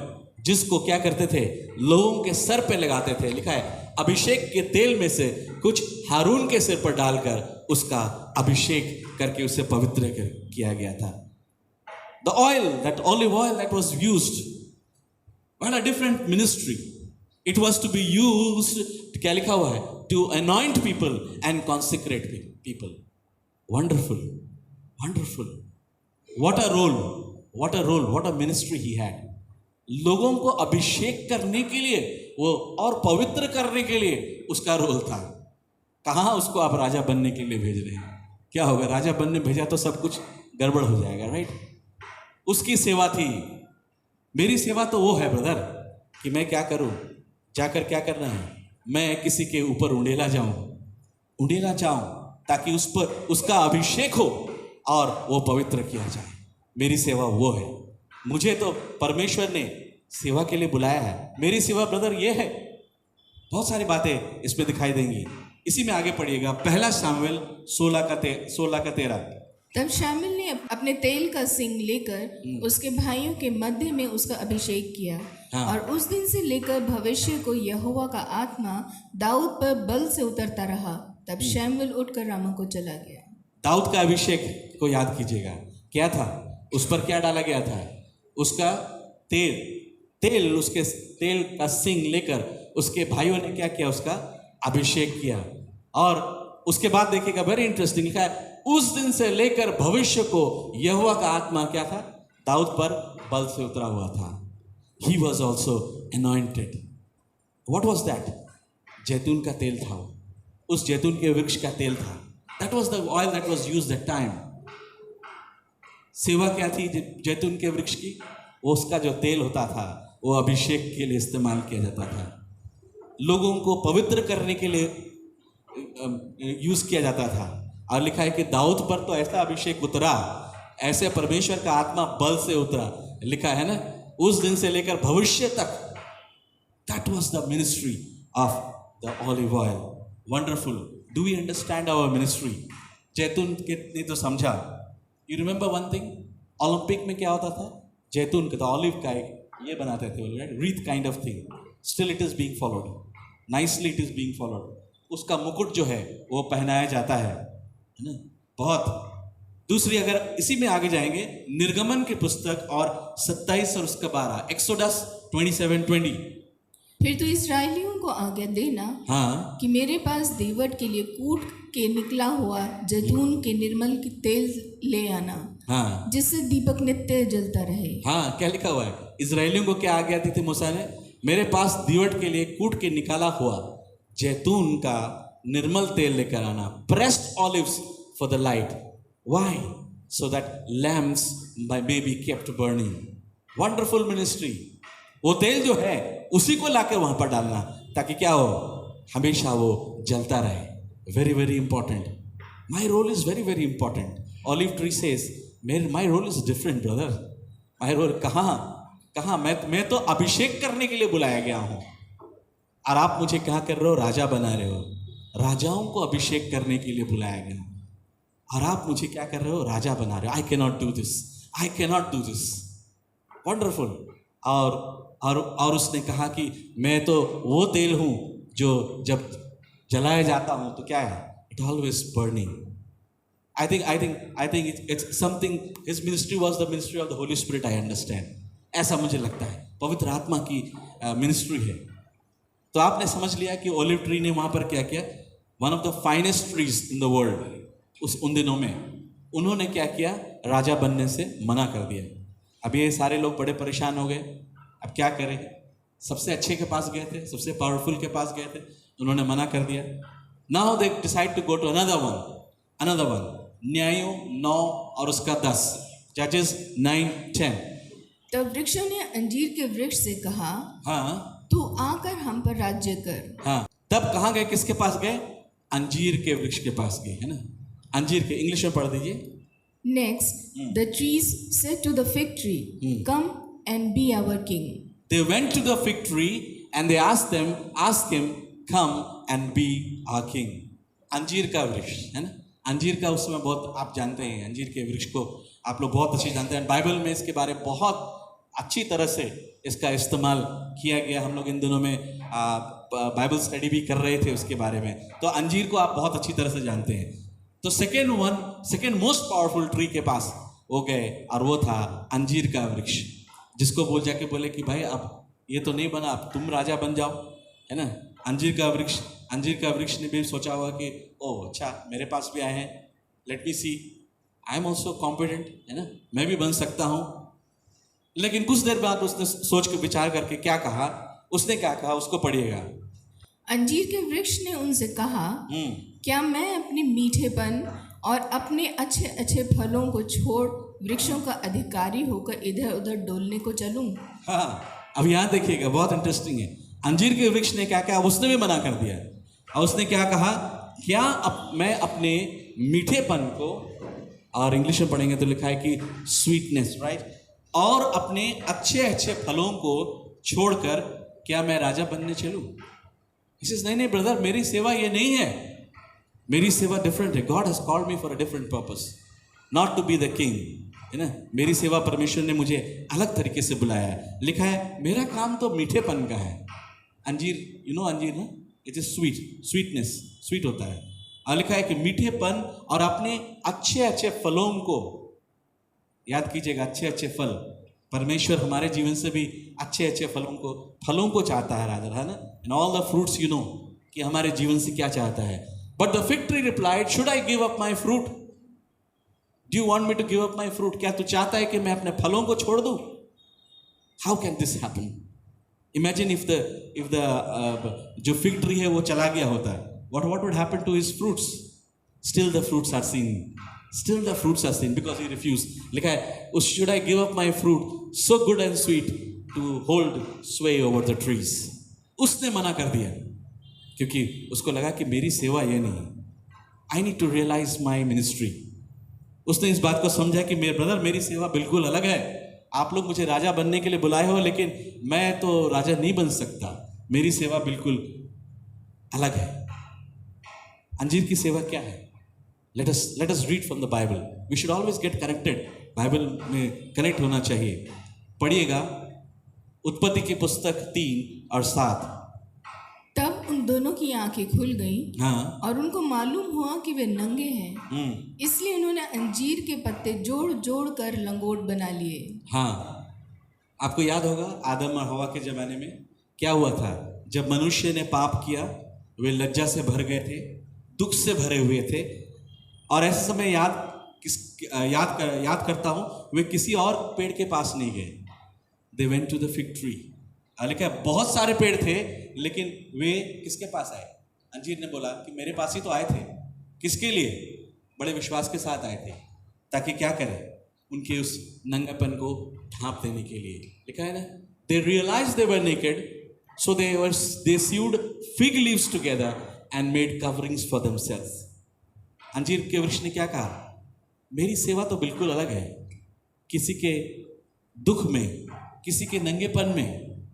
जिसको क्या करते थे, लोगों के सर पे लगाते थे। लिखा है अभिषेक के तेल में से कुछ हारून के सिर पर डालकर उसका अभिषेक करके उसे पवित्र किया गया था। The oil, that olive oil that was used, what a different ministry. It was to be used, क्या लिखा हुआ है, to anoint people and consecrate people. Wonderful, wonderful. What a role, what a role, what a ministry he had. लोगों को अभिषेक करने के लिए वो और पवित्र करने के लिए उसका रोल था। कहाँ उसको आप राजा बनने के लिए भेज रहे हैं, क्या होगा, राजा बनने भेजा तो सब कुछ गड़बड़ हो जाएगा, राइट। उसकी सेवा थी। मेरी सेवा तो वो है ब्रदर कि मैं क्या करूं, जाकर क्या करना है, मैं किसी के ऊपर उंडेला जाऊं ताकि उस पर उसका अभिषेक हो और वो पवित्र किया जाए। मेरी सेवा वो है। मुझे तो परमेश्वर ने सेवा के लिए बुलाया है। मेरी सेवा ब्रदर ये है। बहुत सारी बातें इसमें दिखाई देंगी। इसी में आगे पढ़िएगा, 1 शामुएल 16:13। तब शामुएल ने अपने तेल का सिंग लेकर उसके भाइयों के मध्य में उसका अभिषेक किया। हाँ। और उस दिन से लेकर भविष्य को यहोवा का आत्मा दाऊद पर बल से उतरता रहा। तब शामुएल उठकर रामा को चला गया। दाऊद का अभिषेक को याद कीजिएगा, क्या था, उस पर क्या डाला गया था, उसका तेल उसके तेल का सिंग लेकर उसके भाइयों ने क्या किया, उसका अभिषेक किया। और उसके बाद देखिएगा, वेरी इंटरेस्टिंग लिखा है, उस दिन से लेकर भविष्य को यहोवा का आत्मा क्या था, दाऊद पर बल से उतरा हुआ था। He was also anointed. What was that? जैतून का तेल था, उस जैतून के वृक्ष का तेल था। That was the oil that was used that time. सेवा क्या थी जैतून के वृक्ष की? उसका जो तेल होता था वो अभिषेक के लिए इस्तेमाल किया जाता था, लोगों को पवित्र करने के लिए यूज किया जाता था। और लिखा है कि दाऊद पर तो ऐसा अभिषेक उतरा, ऐसे परमेश्वर का आत्मा बल से उतरा। लिखा है ना, उस दिन से लेकर भविष्य तक। That was the ministry of the olive oil. Wonderful. Do we understand our ministry? जैतून ने तो समझा। You remember one thing, Olympic में क्या होता था, जैतून का, ऑलिव का एक ये बनाते थे, wreath kind of thing. Still it is being followed, nicely it is being followed. उसका मुकुट जो है वो पहनाया जाता है ना, बहुत। दूसरी, अगर इसी में आगे जाएंगे, निर्गमन की पुस्तक और 27 और उसका 12, एक्सोडस 27:20। फिर तो इसराइलियों को आज्ञा देना, हाँ, कि मेरे पास दीवट के लिए कूट के निकला हुआ जैतून के निर्मल की तेल ले आना, हाँ, जिससे दीपक नित्य जलता रहे। हाँ, क्या लिखा हुआ है? इसराइलियों को क्या आज्ञा दी थी मूसा ने? मेरे पास दीवट के लिए कूट के निकाला हुआ जैतून का निर्मल तेल लेकर आना, pressed olives for the light. Why? So that lamps may be kept burning। Wonderful ministry. वो तेल जो है उसी को लाकर वहां पर डालना, ताकि क्या हो, हमेशा वो जलता रहे। Very very important. My role is very very important. Olive tree says my role is different brother, my role कहाँ मैं तो अभिषेक करने के लिए बुलाया गया हूँ, और आप मुझे क्या कर रहे हो, राजा बना रहे हो। राजाओं को अभिषेक करने के लिए बुलाया गया, और आप मुझे क्या कर रहे हो, राजा बना रहे हो। I cannot do this, I cannot do this. Wonderful. और उसने कहा कि मैं तो वो तेल हूँ जो जब जलाया जाता हूँ तो क्या है, it always burning. I think it's something. His ministry was the ministry of the Holy Spirit. I understand. ऐसा मुझे लगता है पवित्र आत्मा की मिनिस्ट्री है। तो आपने समझ लिया कि ओलिव ट्री ने वहाँ पर क्या किया, one of the finest trees in the world. उन दिनों में उन्होंने क्या किया, राजा बनने से मना कर दिया। अब ये सारे लोग बड़े परेशान हो गए, अब क्या करें। सबसे अच्छे के पास गए थे, सबसे पावरफुल के पास गए थे, उन्होंने मना कर दिया। Now they decide to go to another one. न्यायों 9 और उसका 10, जजेस 9-10। तब वृक्षों ने अंजीर के वृक्ष से कहा, हाँ तू आकर हम पर राज्य कर। हाँ, तब कहाँ गए, किसके पास गए, अंजीर के वृक्ष के पास गए, है ना। अंजीर के इंग्लिश में पढ़ दीजिए। Next, the trees said to the fig tree, come and be our king. They went to the fig tree and they asked him, come and be our king. अंजीर का वृक्ष, है ना। अंजीर का उस समय बहुत, आप जानते हैं अंजीर के वृक्ष को आप लोग बहुत अच्छी जानते हैं। बाइबल में इसके बारे में बहुत अच्छी तरह से इसका इस्तेमाल किया गया। हम लोग इन दिनों में बाइबल स्टडी भी कर रहे थे उसके बारे में, तो अंजीर को आप बहुत अच्छी तरह से जानते हैं। तो सेकेंड मोस्ट पावरफुल ट्री के पास वो गए, और वो था अंजीर का वृक्ष, जिसको बोल जाके बोले कि भाई अब ये तो नहीं बना, अब तुम राजा बन जाओ, है ना। अंजीर का वृक्ष ने भी सोचा हुआ कि ओह अच्छा, मेरे पास भी आए हैं, let me see, I am also competent, है ना, मैं भी बन सकता हूँ। लेकिन कुछ देर बाद उसने सोच के विचार करके क्या कहा, उसको पढ़िएगा। अंजीर के वृक्ष ने उनसे कहा, क्या मैं अपने मीठेपन और अपने अच्छे अच्छे फलों को छोड़ वृक्षों का अधिकारी होकर इधर उधर डोलने को चलूं? हाँ, अब यहाँ देखिएगा, बहुत इंटरेस्टिंग है। अंजीर के वृक्ष ने क्या कहा, उसने भी मना कर दिया, और उसने क्या कहा, क्या मैं अपने मीठेपन को, और इंग्लिश में पढ़ेंगे तो लिखा है कि स्वीटनेस, राइट, और अपने अच्छे अच्छे फलों को छोड़कर क्या मैं राजा बनने चलूं? नहीं ब्रदर, मेरी सेवा ये नहीं है, मेरी सेवा डिफरेंट है। God has called me for a different purpose, not to be the king, है ना। मेरी सेवा परमेश्वर ने मुझे अलग तरीके से बुलाया है। लिखा है मेरा काम तो मीठेपन का है। अंजीर, अंजीर ना, इट इज स्वीटनेस, स्वीट होता है। और लिखा है कि मीठेपन और अपने अच्छे अच्छे फलों को, याद कीजिएगा, अच्छे अच्छे फल। परमेश्वर हमारे जीवन से भी अच्छे अच्छे फलों को चाहता है, राजा, है ना। एंड ऑल द फ्रूट्स, कि हमारे जीवन से क्या चाहता है। But the fig tree replied, should I give up my fruit? Do you want me to give up my fruit? क्या तू चाहता है कि मैं अपने फलों को छोड़ दूं? How can this happen? Imagine if the जो फिग ट्री है वो चला गया होता, what would happen to his fruits? Still the fruits are seen because he refused. लिखा है, should I give up my fruit so good and sweet to hold sway over the trees? उसने मना कर दिया, क्योंकि उसको लगा कि मेरी सेवा ये नहीं, I need to realize my ministry. उसने इस बात को समझा कि मेरे ब्रदर, मेरी सेवा बिल्कुल अलग है। आप लोग मुझे राजा बनने के लिए बुलाए हो, लेकिन मैं तो राजा नहीं बन सकता, मेरी सेवा बिल्कुल अलग है। अंजीर की सेवा क्या है? Let us read from the Bible. We should always get connected. Bible में कनेक्ट होना चाहिए। पढ़िएगा उत्पत्ति की पुस्तक 3 और 7। तब उन दोनों की आंखें खुल गईं, हाँ, और उनको मालूम हुआ कि वे नंगे हैं। इसलिए उन्होंने अंजीर के पत्ते जोड़ जोड़ कर लंगोट बना लिए। हाँ, आपको याद होगा आदम और हवा के जमाने में क्या हुआ था। जब मनुष्य ने पाप किया, वे लज्जा से भर गए थे, दुख से भरे हुए थे, और ऐसे समय याद करता हूँ, वे किसी और पेड़ के पास नहीं गए। They went to the fig tree. लेकिन बहुत सारे पेड़ थे, लेकिन वे किसके पास आए? अंजीर ने बोला कि मेरे पास ही तो आए थे। किसके लिए? बड़े विश्वास के साथ आए थे, ताकि क्या करें, उनके उस नंगापन को ढांप देने के लिए। लिखा है ना, दे realise they were naked, so they sewed fig leaves together and made coverings for themselves. अंजीर के वृक्ष ने क्या कहा? मेरी सेवा तो बिल्कुल अलग है। किसी के दुख में, किसी के नंगेपन में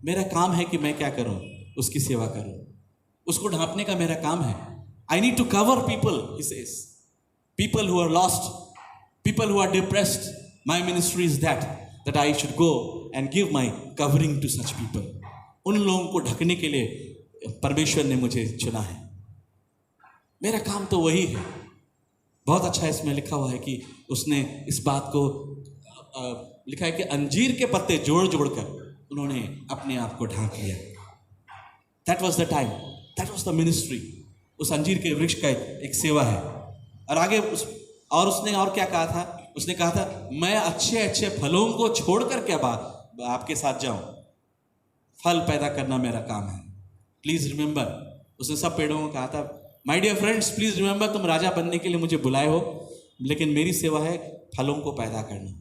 मेरा काम है कि मैं क्या करूं, उसकी सेवा करूं, उसको ढांपने का मेरा काम है। I need to cover people, he says, people who are lost, people who are depressed. My ministry is that I should go and give my covering to such people. उन लोगों को ढकने के लिए परमेश्वर ने मुझे चुना है। मेरा काम तो वही है। बहुत अच्छा इसमें लिखा हुआ है कि उसने इस बात को लिखा है कि अंजीर के पत्ते जोड़ जोड़ कर उन्होंने अपने आप को ढांक लिया। That was the time, that was the ministry. उस अंजीर के वृक्ष का एक सेवा है। और आगे उसने और क्या कहा था? उसने कहा था, मैं अच्छे अच्छे फलों को छोड़कर क्या आपके साथ जाऊं? फल पैदा करना मेरा काम है। प्लीज रिमेंबर, उसने सब पेड़ों को कहा था, my dear friends, please remember, तुम राजा बनने के लिए मुझे बुलाए हो, लेकिन मेरी सेवा है फलों को पैदा करना।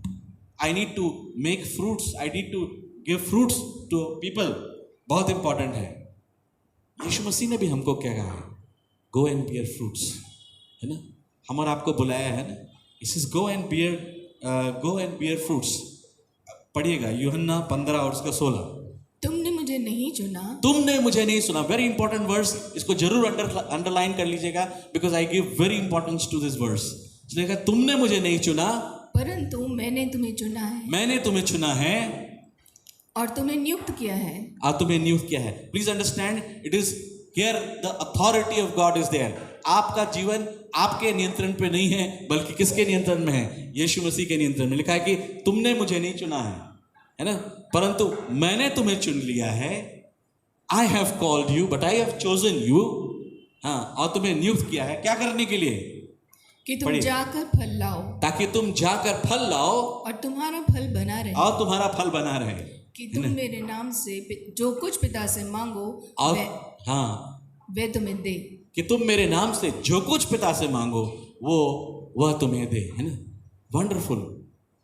I need to make fruits, I need to give fruits to people. बहुत इंपॉर्टेंट है। यीशु मसीह ने भी हमको क्या कहा है? गो एंड बियर फ्रूट्स, है ना? हम और आपको बुलाया है ना, इस is go and bear fruits. पढ़िएगा यूहन्ना 15 और उसका 16। तुमने मुझे नहीं चुना, तुमने मुझे नहीं सुना। वेरी इंपॉर्टेंट वर्स, इसको जरूर अंडरलाइन कर लीजिएगा, because I give very importance to this verse. उसने कहा, तुमने मुझे नहीं चुना, परंतु मैंने तुम्हें चुना है, मैंने तुम्हें चुना है और तुम्हें नियुक्त किया है। और तुम्हें नियुक्त किया है। Please understand, it is here the authority of God is there. आपका जीवन आपके नियंत्रण पे नहीं है, बल्कि किसके नियंत्रण में है? यीशु मसीह के नियंत्रण में। लिखा है कि तुमने मुझे नहीं चुना है ना, परंतु मैंने तुम्हें चुन लिया है। I have called you but I have chosen you. हाँ, और तुम्हें नियुक्त किया है क्या करने के लिए? कि तुम जाकर फल लाओ, ताकि तुम जाकर फल लाओ और तुम्हारा फल बना रहे, और तुम्हारा फल बना रहे। कि तुम मेरे नाम से जो कुछ पिता से मांगो और वे तुम्हें दे। कि तुम मेरे नाम से जो कुछ पिता से मांगो वह तुम्हें दे, है ना? Wonderful.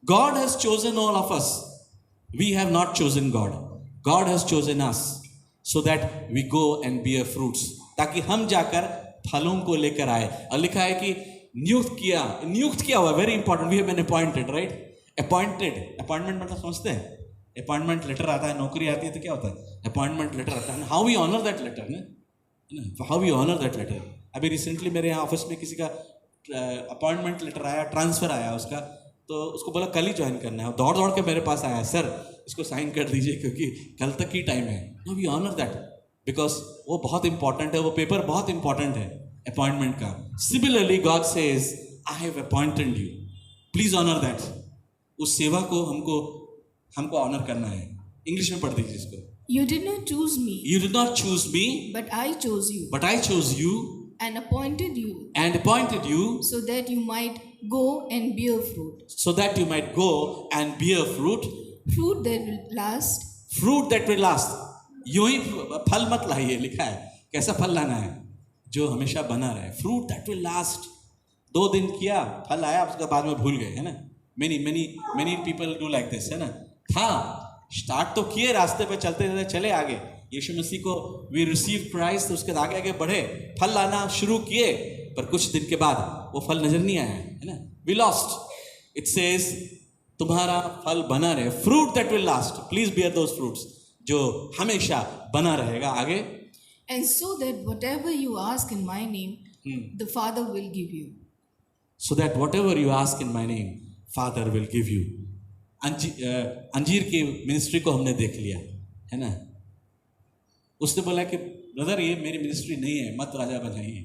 God has chosen all of us, we have not chosen God. God has chosen us so that we go and bear fruits, ताकि हम जाकर फलों को लेकर आए। और लिखा है कि नियुक्त किया हुआ। Very important, we have been appointed, right? Appointment मतलब समझते हैं? अपॉइंटमेंट लेटर आता है, नौकरी आती है तो क्या होता है? अपॉइंटमेंट लेटर आता है। How we honour that letter ना, how we honour that letter. अभी रिसेंटली मेरे यहाँ ऑफिस में किसी का अपॉइंटमेंट लेटर आया, ट्रांसफर आया उसका, तो उसको बोला कल ही ज्वाइन करना है। दौड़ के मेरे पास आया, सर इसको साइन कर दीजिए क्योंकि कल तक ही टाइम है। No, we honour that because वो बहुत इंपॉर्टेंट है, वो पेपर बहुत इंपॉर्टेंट है अपॉइंटमेंट का। Similarly God says I have appointed you, please honour that. उस सेवा को हमको ऑनर करना है। इंग्लिश में पढ़ दीजिए इसको। You did not choose me, You did not choose me, but I chose you, but I chose you and appointed you, so that you might go and bear fruit, so that you might go and bear fruit, fruit that will last. fruit that will last. यूं ही फल मत लाइए, लिखा है कैसा फल लाना है? जो हमेशा बना रहे। Fruit that will last. 2 दिन किया, फल आया, उसके बाद में भूल गए, है ना? many people do like this, है ना? हाँ, स्टार्ट तो किए, रास्ते पे चलते चले आगे। यीशु मसीह को वी रिसीव क्राइस्ट, तो उसके आगे बढ़े, फल लाना शुरू किए, पर कुछ दिन के बाद वो फल नजर नहीं आया, है ना? We lost. इट सेज तुम्हारा फल बना रहे, fruit that will last. Please bear those fruits, जो हमेशा बना रहेगा। आगे, And so that whatever you ask in my name, the Father will give you. so that whatever you ask in my name, Father will give you. अंजीर की मिनिस्ट्री को हमने देख लिया, है ना? उसने बोला कि ब्रदर ये मेरी मिनिस्ट्री नहीं है, मत राजा बनाइए,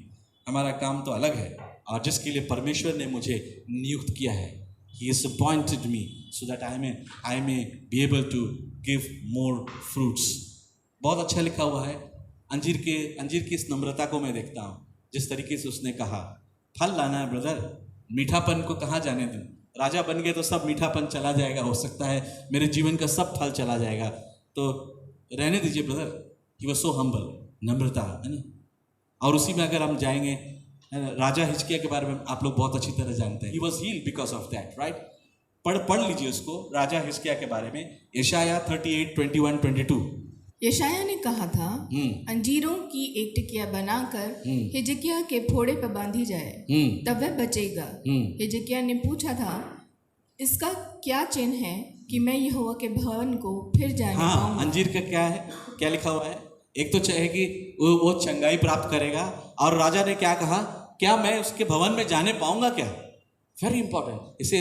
हमारा काम तो अलग है। और जिसके लिए परमेश्वर ने मुझे नियुक्त किया है, He has appointed me so that I may be able to give more fruits. बहुत अच्छा लिखा हुआ है। अंजीर की इस नम्रता को मैं देखता हूँ, जिस तरीके से उसने कहा फल लाना है ब्रदर, मीठापन को कहाँ जाने दूँ? राजा बन गए तो सब मीठापन चला जाएगा, हो सकता है मेरे जीवन का सब फल चला जाएगा, तो रहने दीजिए brother. He was so humble, नम्रता, है ना? और उसी में अगर हम जाएंगे, राजा हिजकिय्याह के बारे में आप लोग बहुत अच्छी तरह जानते हैं। He was healed because of that, right? पढ़ लीजिए उसको, राजा हिजकिय्याह के बारे में। यशायाह 38:21-22। यशाया ने कहा था, अंजीरों की एक टिकिया बनाकर हिजकिय्याह के फोड़े पर बांधी जाए, तब वह बचेगा। हिजकिय्याह ने पूछा था, इसका क्या चिन्ह है कि मैं यहोवा के भवन को फिर जाने पाऊंगा? अंजीर का क्या है, क्या लिखा हुआ है? एक तो है कि वो चंगाई प्राप्त करेगा, और राजा ने क्या कहा, क्या मैं उसके भवन में जाने पाऊंगा क्या? Very important. इसे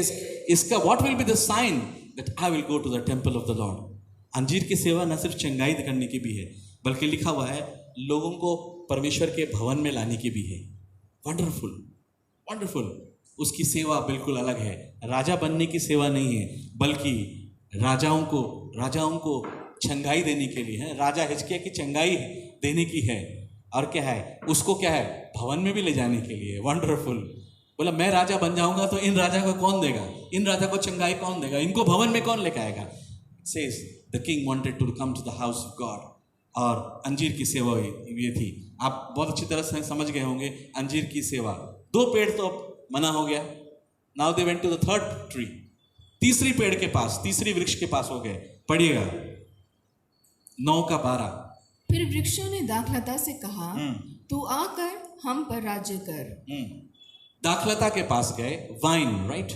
इसका what will be the sign that I will go to the temple of the lord. अंजीर की सेवा न सिर्फ चंगाई करने की भी है, बल्कि लिखा हुआ है लोगों को परमेश्वर के भवन में लाने की भी है। Wonderful, wonderful. उसकी सेवा बिल्कुल अलग है। राजा बनने की सेवा नहीं है, बल्कि राजाओं को चंगाई देने के लिए है। राजा हिजकिय्याह की चंगाई देने की है, और क्या है, उसको क्या है, भवन में भी ले जाने के लिए। वंडरफुल। बोला मैं राजा बन जाऊंगा तो इन राजा को कौन देगा, इन राजा को चंगाई कौन देगा, इनको भवन में कौन लेकर आएगा? Says the king wanted to come to the house of God। और अंजीर की सेवा ये थी। आप बहुत अच्छी तरह से समझ गए होंगे अंजीर की सेवा। 2 पेड़ तो मना हो गया। Now they went to the third tree. तीसरी पेड़ के पास, तीसरी वृक्ष के पास हो गए। पढ़िएगा 9:12। फिर वृक्षों ने दाखलता से कहा, तू आकर हम पर राज्य कर। दाखलता के पास गए, वाइन, राइट?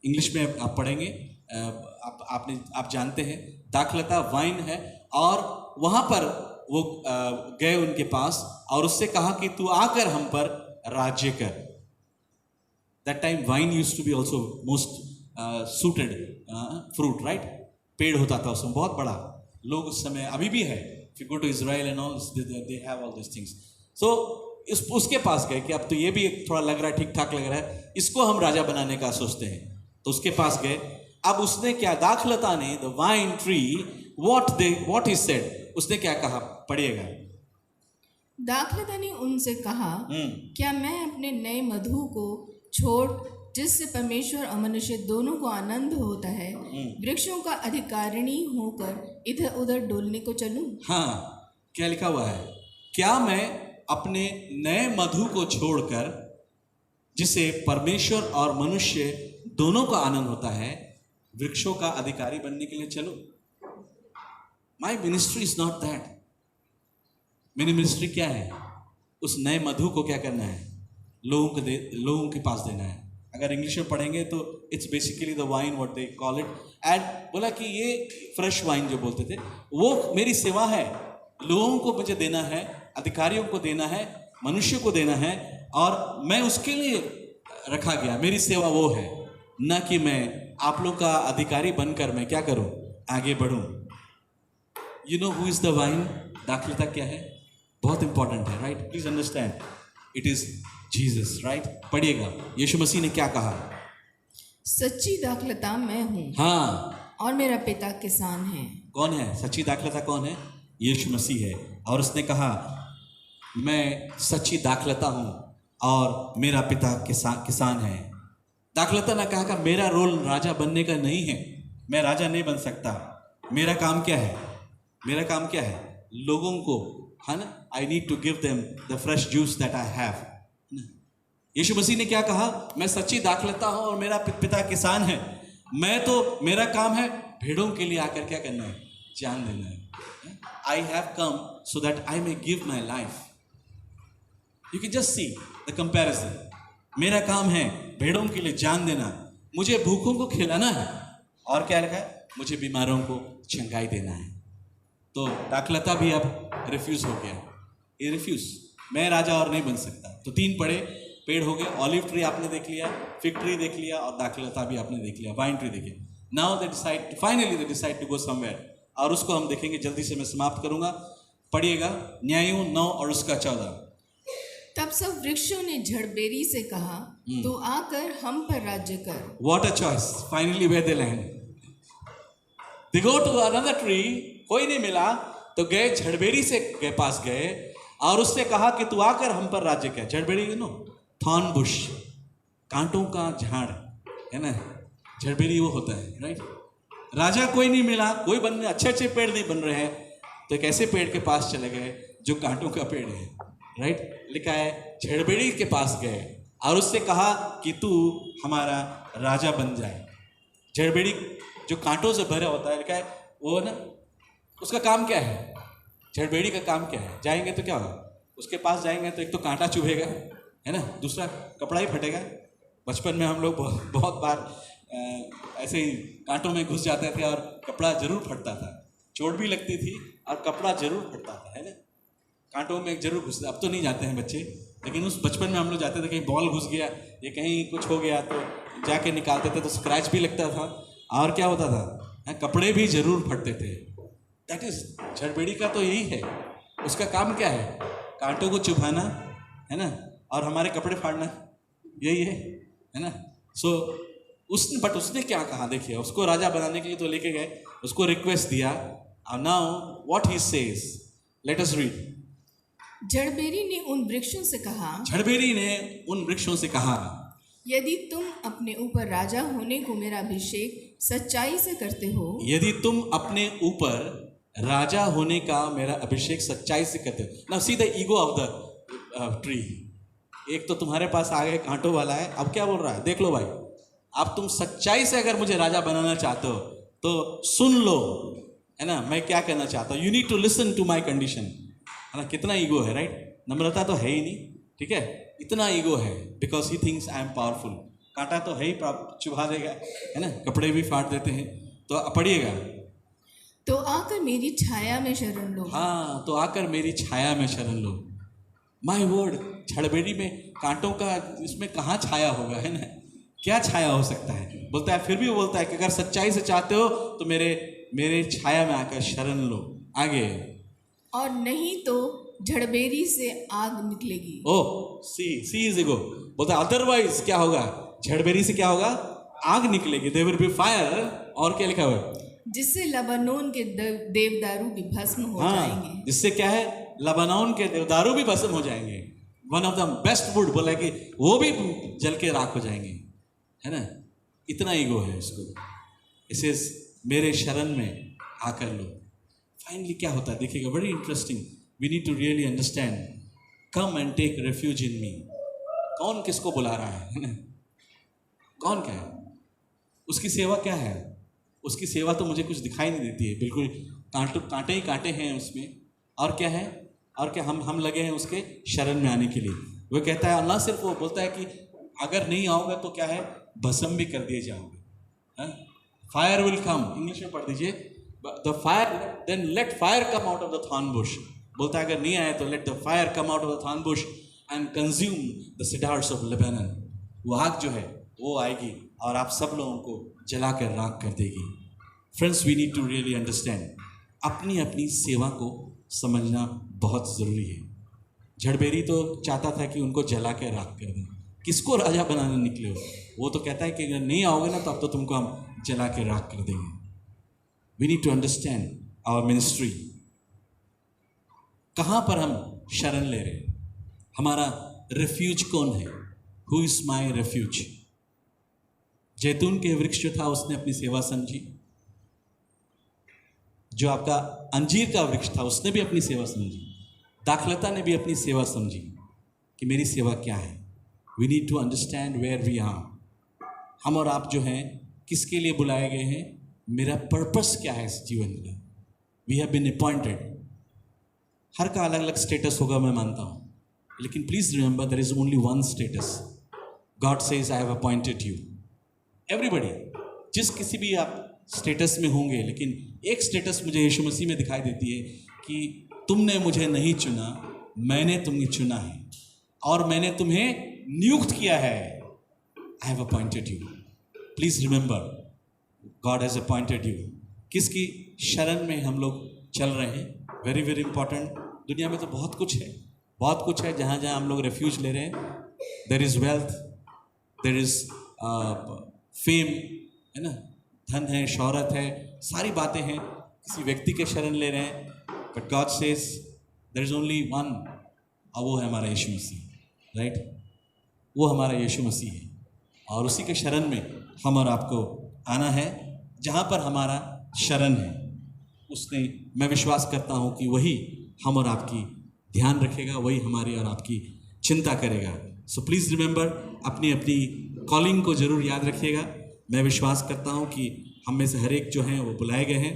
इंग्लिश में आप पढ़ेंगे, आप जानते हैं दाखलता वाइन है। और वहां पर वो गए उनके पास और उससे कहा कि तू आकर हम पर राज्य कर। That time vine used to be also most suited fruit, right? पेड़ होता था उसमें बहुत बड़ा। लोग उस समय, अभी भी है, if you go to Israel and all, they have all this things. So उसके पास गए कि अब तो ये भी थोड़ा लग रहा है, ठीक ठाक लग रहा है, इसको हम राजा बनाने का सोचते हैं। तो उसके पास गए। अब उसने क्या, दाखलता ने, the wine tree, what he said, उसने क्या कहा? पढ़िएगा। दाखलता ने उनसे कहा, क्या मैं अपने नए मधु को छोड़, जिससे परमेश्वर और मनुष्य दोनों को आनंद होता है, वृक्षों का अधिकारिणी होकर इधर उधर डोलने को चलूं? हाँ, क्या लिखा हुआ है? क्या मैं अपने नए मधु को छोड़कर, जिसे परमेश्वर और मनुष्य दोनों का आनंद होता है, वृक्षों का अधिकारी बनने के लिए चलो? माई मिनिस्ट्री इज नॉट दैट। मेरी मिनिस्ट्री क्या है? उस नए मधु को क्या करना है? लोगों के पास देना है। अगर इंग्लिश में पढ़ेंगे तो it's basically the wine, what they call it. And बोला कि ये फ्रेश वाइन जो बोलते थे, वो मेरी सेवा है। लोगों को मुझे देना है, अधिकारियों को देना है, मनुष्य को देना है, और मैं उसके लिए रखा गया। मेरी सेवा वो है, न कि मैं आप लोग का अधिकारी बनकर मैं क्या करूं, आगे बढ़ूं। You know who is the vine? दाखलता क्या है? बहुत इंपॉर्टेंट है, right? Please understand, it is Jesus, right? पढ़िएगा, यीशु मसीह ने क्या कहा? सच्ची दाखलता मैं हूँ, हाँ, और मेरा पिता किसान है। कौन है सच्ची दाखलता? कौन है? यीशु मसीह है। और उसने कहा मैं सच्ची दाखलता हूँ और मेरा पिता किसान है। दाखलता ने कहा कि मेरा रोल राजा बनने का नहीं है, मैं राजा नहीं बन सकता। मेरा काम क्या है? मेरा काम क्या है? लोगों को, है ना, I need to give them the fresh juice that I have. यीशु मसीह ने क्या कहा? मैं सच्ची दाखलता हूँ और मेरा पिता किसान है। मैं तो, मेरा काम है भेड़ों के लिए आकर क्या करना है? जान देना है। I have come so that I may give my life. You can just see the comparison. मेरा काम है भेड़ों के लिए जान देना, मुझे भूखों को खिलाना है, और क्या लिखा है? मुझे बीमारों को चंगाई देना है। तो दाखलता भी अब रिफ्यूज हो गया। ये रिफ्यूज, मैं राजा और नहीं बन सकता। तो 3 बड़े पेड़ हो गए। ऑलिव ट्री आपने देख लिया, फिग ट्री देख लिया, और दाखलता भी आपने देख लिया, वाइन ट्री देखिए। Now they decide, finally they decide to go somewhere, और उसको हम देखेंगे। जल्दी से मैं समाप्त करूंगा। पढ़िएगा न्यायों 9 और उसका 14। तब सब वृक्षों ने झड़बेरी से कहा, तू आकर हम पर राज्य कर। What a choice! Finally where they land. They go to another tree, कोई नहीं मिला तो गए झड़बेरी से के पास गए और उससे कहा कि तू आकर हम पर राज्य कर। झड़बेरी, यू नो, थॉर्न बुश, कांटों का झाड़ है ना, झड़बेरी वो होता है, राइट? राजा कोई नहीं मिला, कोई बनने, अच्छे पेड़ नहीं बन रहे हैं, तो एक ऐसे पेड़ के पास चले गए जो कांटों का पेड़ है, राइट? लिखा है झड़बेरी के पास गए और उससे कहा कि तू हमारा राजा बन जाए। झड़बेरी जो कांटों से भरा होता है, लिखा है वो ना, उसका काम क्या है? झड़बेड़ी का काम क्या है? जाएंगे तो क्या होगा? उसके पास जाएंगे तो एक तो कांटा चुभेगा, है ना, दूसरा कपड़ा ही फटेगा। बचपन में हम लोग बहुत बार ऐसे ही कांटों में घुस जाते थे और कपड़ा जरूर फटता था, चोट भी लगती थी और कपड़ा जरूर फटता था, है ना, कांटों में जरूर घुसते। अब तो नहीं जाते हैं बच्चे, लेकिन उस बचपन में हम लोग जाते थे, कहीं बॉल घुस गया या कहीं कुछ हो गया तो जाके निकालते थे, तो स्क्रैच भी लगता था और क्या होता था, कपड़े भी जरूर फटते थे। दैट इज झड़बेड़ी का तो यही है, उसका काम क्या है? कांटों को चुभाना, है ना, और हमारे कपड़े फाड़ना, यही है ना। सो उसने क्या कहा? देखिए, उसको राजा बनाने के लिए तो लेके गए, उसको रिक्वेस्ट दिया। Now what he says, let us read. झड़बेरी ने उन वृक्षों से कहा, झड़बेरी ने उन वृक्षों से कहा, यदि तुम अपने ऊपर राजा होने को मेरा अभिषेक सच्चाई से करते हो, यदि तुम अपने ऊपर राजा होने का मेरा अभिषेक सच्चाई से करते हो। Now see the ego of the tree. एक तो तुम्हारे पास आ गए कांटों वाला है, अब क्या बोल रहा है? देख लो भाई, अब तुम सच्चाई से अगर मुझे राजा बनाना चाहते हो तो सुन लो, है ना, मैं क्या कहना चाहता हूँ। You need to listen to my condition, है ना। कितना ईगो है, राइट? नम्रता तो है ही नहीं, ठीक है, इतना ईगो है, because he thinks I am powerful. कांटा तो है ही, चुभा देगा, है ना, कपड़े भी फाड़ देते हैं। तो पढ़िएगा, तो आकर मेरी छाया में शरण लो। हाँ, तो आकर मेरी छाया में शरण लो। माय वर्ड, झड़बेड़ी में कांटों का इसमें कहाँ छाया होगा, है ना, क्या छाया हो सकता है? बोलता है, फिर भी वो बोलता है कि अगर सच्चाई से चाहते हो तो मेरे छाया में आकर शरण लो। आगे, और नहीं तो झड़बेरी से आग निकलेगी। ओ सी इज इगो। बोलता है अदरवाइज क्या होगा? झड़बेरी से क्या होगा? आग निकलेगी। There will be fire. और क्या लिखा हुआ है? जिससे लबानोन के देवदारू भी भस्म हो जाएंगे। जिससे क्या है? लबानोन के देवदारू भी भस्म हो जाएंगे। One of the best would, बोला कि वो भी जल के राख हो जाएंगे, है ना। इतना ईगो है उसको। इसे मेरे शरण में आकर लो। फाइनली क्या होता है देखिएगा, बड़ी interesting. We need to really understand. Come and take refuge in me. कौन किसको बुला रहा है ना? कौन क्या है? उसकी सेवा क्या है? उसकी सेवा तो मुझे कुछ दिखाई नहीं देती है, बिल्कुल कांटे ही कांटे हैं उसमें। और क्या है? और क्या हम लगे हैं उसके शरण में आने के लिए। वो कहता है, अल्लाह सिर्फ वो बोलता है कि अगर नहीं आओगे तो क्या है, भस्म भी कर दिए जाओगे। फायर विल कम, इंग्लिश में पढ़ दीजिए। The fire, then let fire come out of the thorn bush. बोलता है अगर नहीं आए तो let the fire come out of the thorn bush and consume the cedars of Lebanon. वो आग जो है वो आएगी और आप सब लोगों को जला कर राख कर देगी। Friends, we need to really understand. अपनी अपनी सेवा को समझना बहुत ज़रूरी है। झड़बेरी तो चाहता था कि उनको जला के राख कर दें। किसको राजा बनाने निकले हो? वो तो कहता है कि अगर नहीं आओगे ना तो अब तो तुमको हम जला के राख कर देंगे। We need to understand our ministry. कहाँ पर हम शरण ले रहे? हमारा रेफ्यूज कौन है? Who is my refuge? जैतून के वृक्ष जो था उसने अपनी सेवा समझी। जो आपका अंजीर का वृक्ष था उसने भी अपनी सेवा समझी। दाखलता ने भी अपनी सेवा समझी कि मेरी सेवा क्या है। We need to understand where we are. हम और आप जो हैं किसके लिए बुलाए गए हैं? मेरा पर्पस क्या है इस जीवन का? We have been appointed. हर का अलग अलग स्टेटस होगा, मैं मानता हूँ, लेकिन please remember there is only one status. God says I have appointed you. Everybody, जिस किसी भी आप स्टेटस में होंगे, लेकिन एक स्टेटस मुझे यीशु मसीह में दिखाई देती है कि तुमने मुझे नहीं चुना, मैंने तुम्हें चुना है और मैंने तुम्हें नियुक्त किया है। आई have appointed you. Please remember, God has appointed you. किसकी शरण में हम लोग चल रहे हैं? Very very important. दुनिया में तो बहुत कुछ है जहाँ जहाँ हम लोग रेफ्यूज ले रहे हैं। There is wealth, there is fame, है ना, धन है, शौहरत है, सारी बातें हैं। किसी व्यक्ति के शरण ले रहे हैं, but God says there is only one, और वो है हमारा यीशु मसीह। राइट, वो हमारा यीशु मसीह है और उसी के शरण में हम और आपको आना है। जहाँ पर हमारा शरण है उसने, मैं विश्वास करता हूँ कि वही हम और आपकी ध्यान रखेगा, वही हमारी और आपकी चिंता करेगा। सो प्लीज़ रिमेंबर, अपनी अपनी कॉलिंग को ज़रूर याद रखिएगा। मैं विश्वास करता हूँ कि हम में से हर एक जो हैं वो बुलाए गए हैं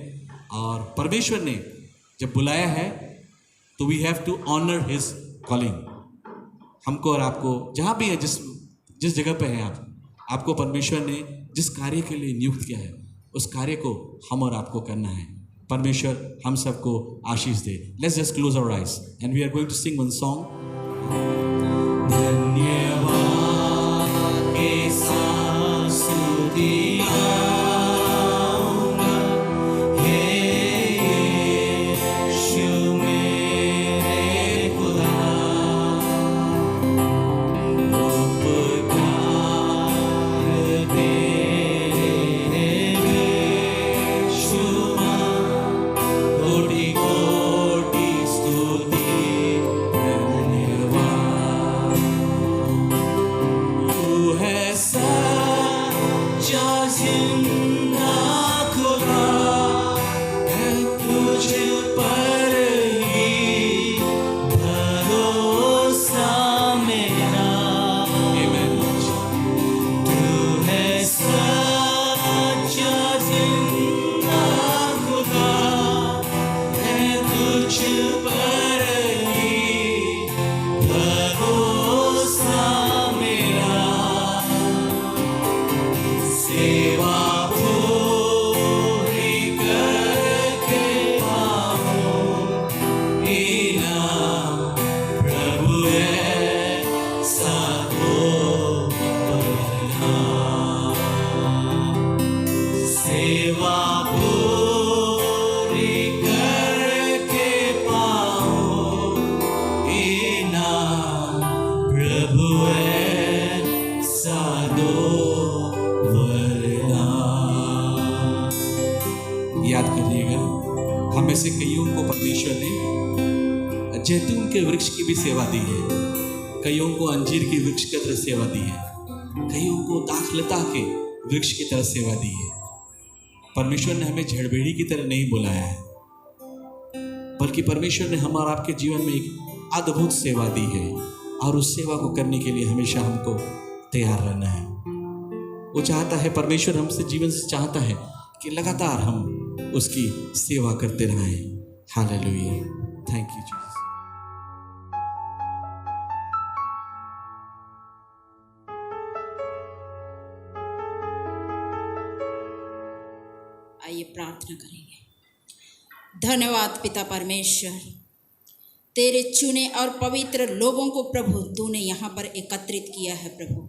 और परमेश्वर ने जब बुलाया है तो we have to honour his calling. हमको और आपको जहाँ भी है, जिस जगह पे हैं आप, आपको परमेश्वर ने जिस कार्य के लिए नियुक्त किया है उस कार्य को हम और आपको करना है। परमेश्वर हम सबको आशीष दे। Let's just close our eyes and we are going to sing one song. धन्यवाद के साथ स्तुतियाँ से कईयों को परमेश्वर ने जैतून के वृक्ष की भी सेवा दी है, कईयों को अंजीर के वृक्ष की तरह सेवा दी है, कईयों को दाखलता के वृक्ष की तरह सेवा दी है। परमेश्वर ने हमें झड़बेड़ी की तरह नहीं बुलाया है, बल्कि परमेश्वर ने हमारा आपके जीवन में एक अद्भुत सेवा दी है और उस सेवा को करने के लिए हमेशा हमको तैयार रहना है। वो चाहता है, परमेश्वर हमसे जीवन से चाहता है कि लगातार हम उसकी सेवा करते रहें। Hallelujah, thank you Jesus. आइए प्रार्थना करेंगे। धन्यवाद पिता परमेश्वर, तेरे चुने और पवित्र लोगों को प्रभु तूने यहाँ पर एकत्रित किया है प्रभु,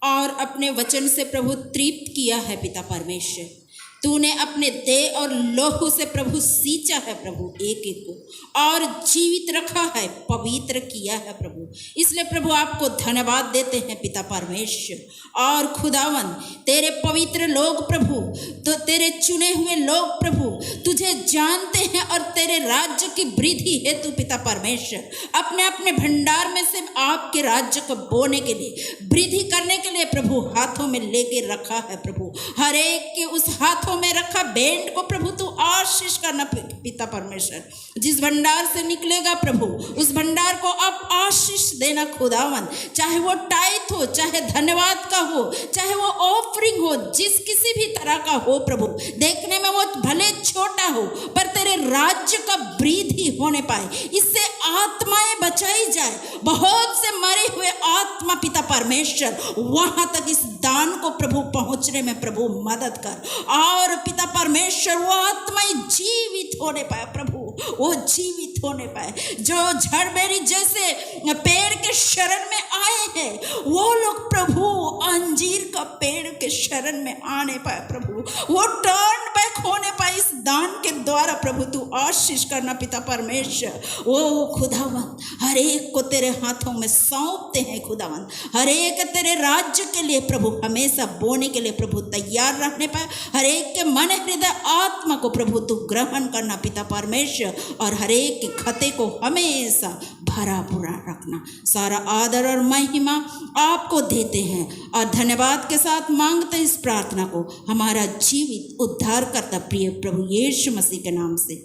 और अपने वचन से प्रभु तृप्त किया है पिता परमेश्वर। तूने अपने देह और लोहू से प्रभु सींचा है प्रभु एक एक को, और जीवित रखा है, पवित्र किया है प्रभु। इसलिए प्रभु आपको धन्यवाद देते हैं पिता परमेश्वर। और खुदावन तेरे पवित्र लोग प्रभु, तो तेरे चुने हुए लोग प्रभु तुझे जानते हैं, और तेरे राज्य की वृद्धि हेतु पिता परमेश्वर अपने अपने भंडार में से आपके राज्य को बोने के लिए, वृद्धि करने के लिए प्रभु हाथों में लेके रखा है प्रभु। हर एक के उस हाथों में रखा बेंट को प्रभु तू आशीष करना पिता परमेश्वर। जिस भंडार से निकलेगा प्रभु उस भंडार को आप आशीष देना खुदावन। चाहे वो टाइट हो, चाहे धन्यवाद का हो, चाहे वो ऑफरिंग हो, जिस किसी भी तरह का हो प्रभु, देखने में वो भले छोटा हो पर तेरे राज्य का वृद्धि होने पाए, इससे आत्माएं बचाई जाए। बहुत से मरे हुए आत्मा पिता परमेश्वर वहां तक इस दान को प्रभु पहुंचने में प्रभु मदद कर। और पिता परमेश्वर वो आत्माएं जीवित होने पाए प्रभु, वो जीवित होने पाए। जो झड़बेरी जैसे पेड़ के शरण में आए हैं वो लोग प्रभु अंजीर का पेड़ के शरण में आने पाए प्रभु, वो टर्न बैक होने पाए इस दान के द्वारा प्रभु तू आशीष करना पिता परमेश्वर। ओ खुदावन हर एक को तेरे हाथों में सौंपते हैं खुदावन, हर एक तेरे राज्य के लिए प्रभु हमेशा बोने के लिए प्रभु तैयार रहने पाए। हर एक के मन हृदय आत्मा को प्रभु तू ग्रहण करना पिता परमेश्वर, और हर एक के खते को हमेशा भरा पूरा रखना। सारा आदर और महिमा आपको देते हैं और धन्यवाद के साथ मांगते इस प्रार्थना को हमारा जीवित उद्धार करता प्रिय प्रभु यीशु मसीह के नाम से,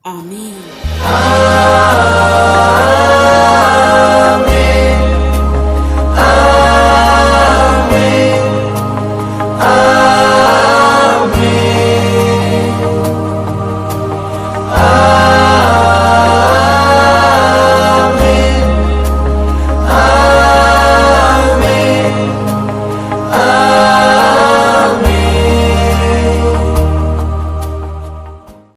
आमीन।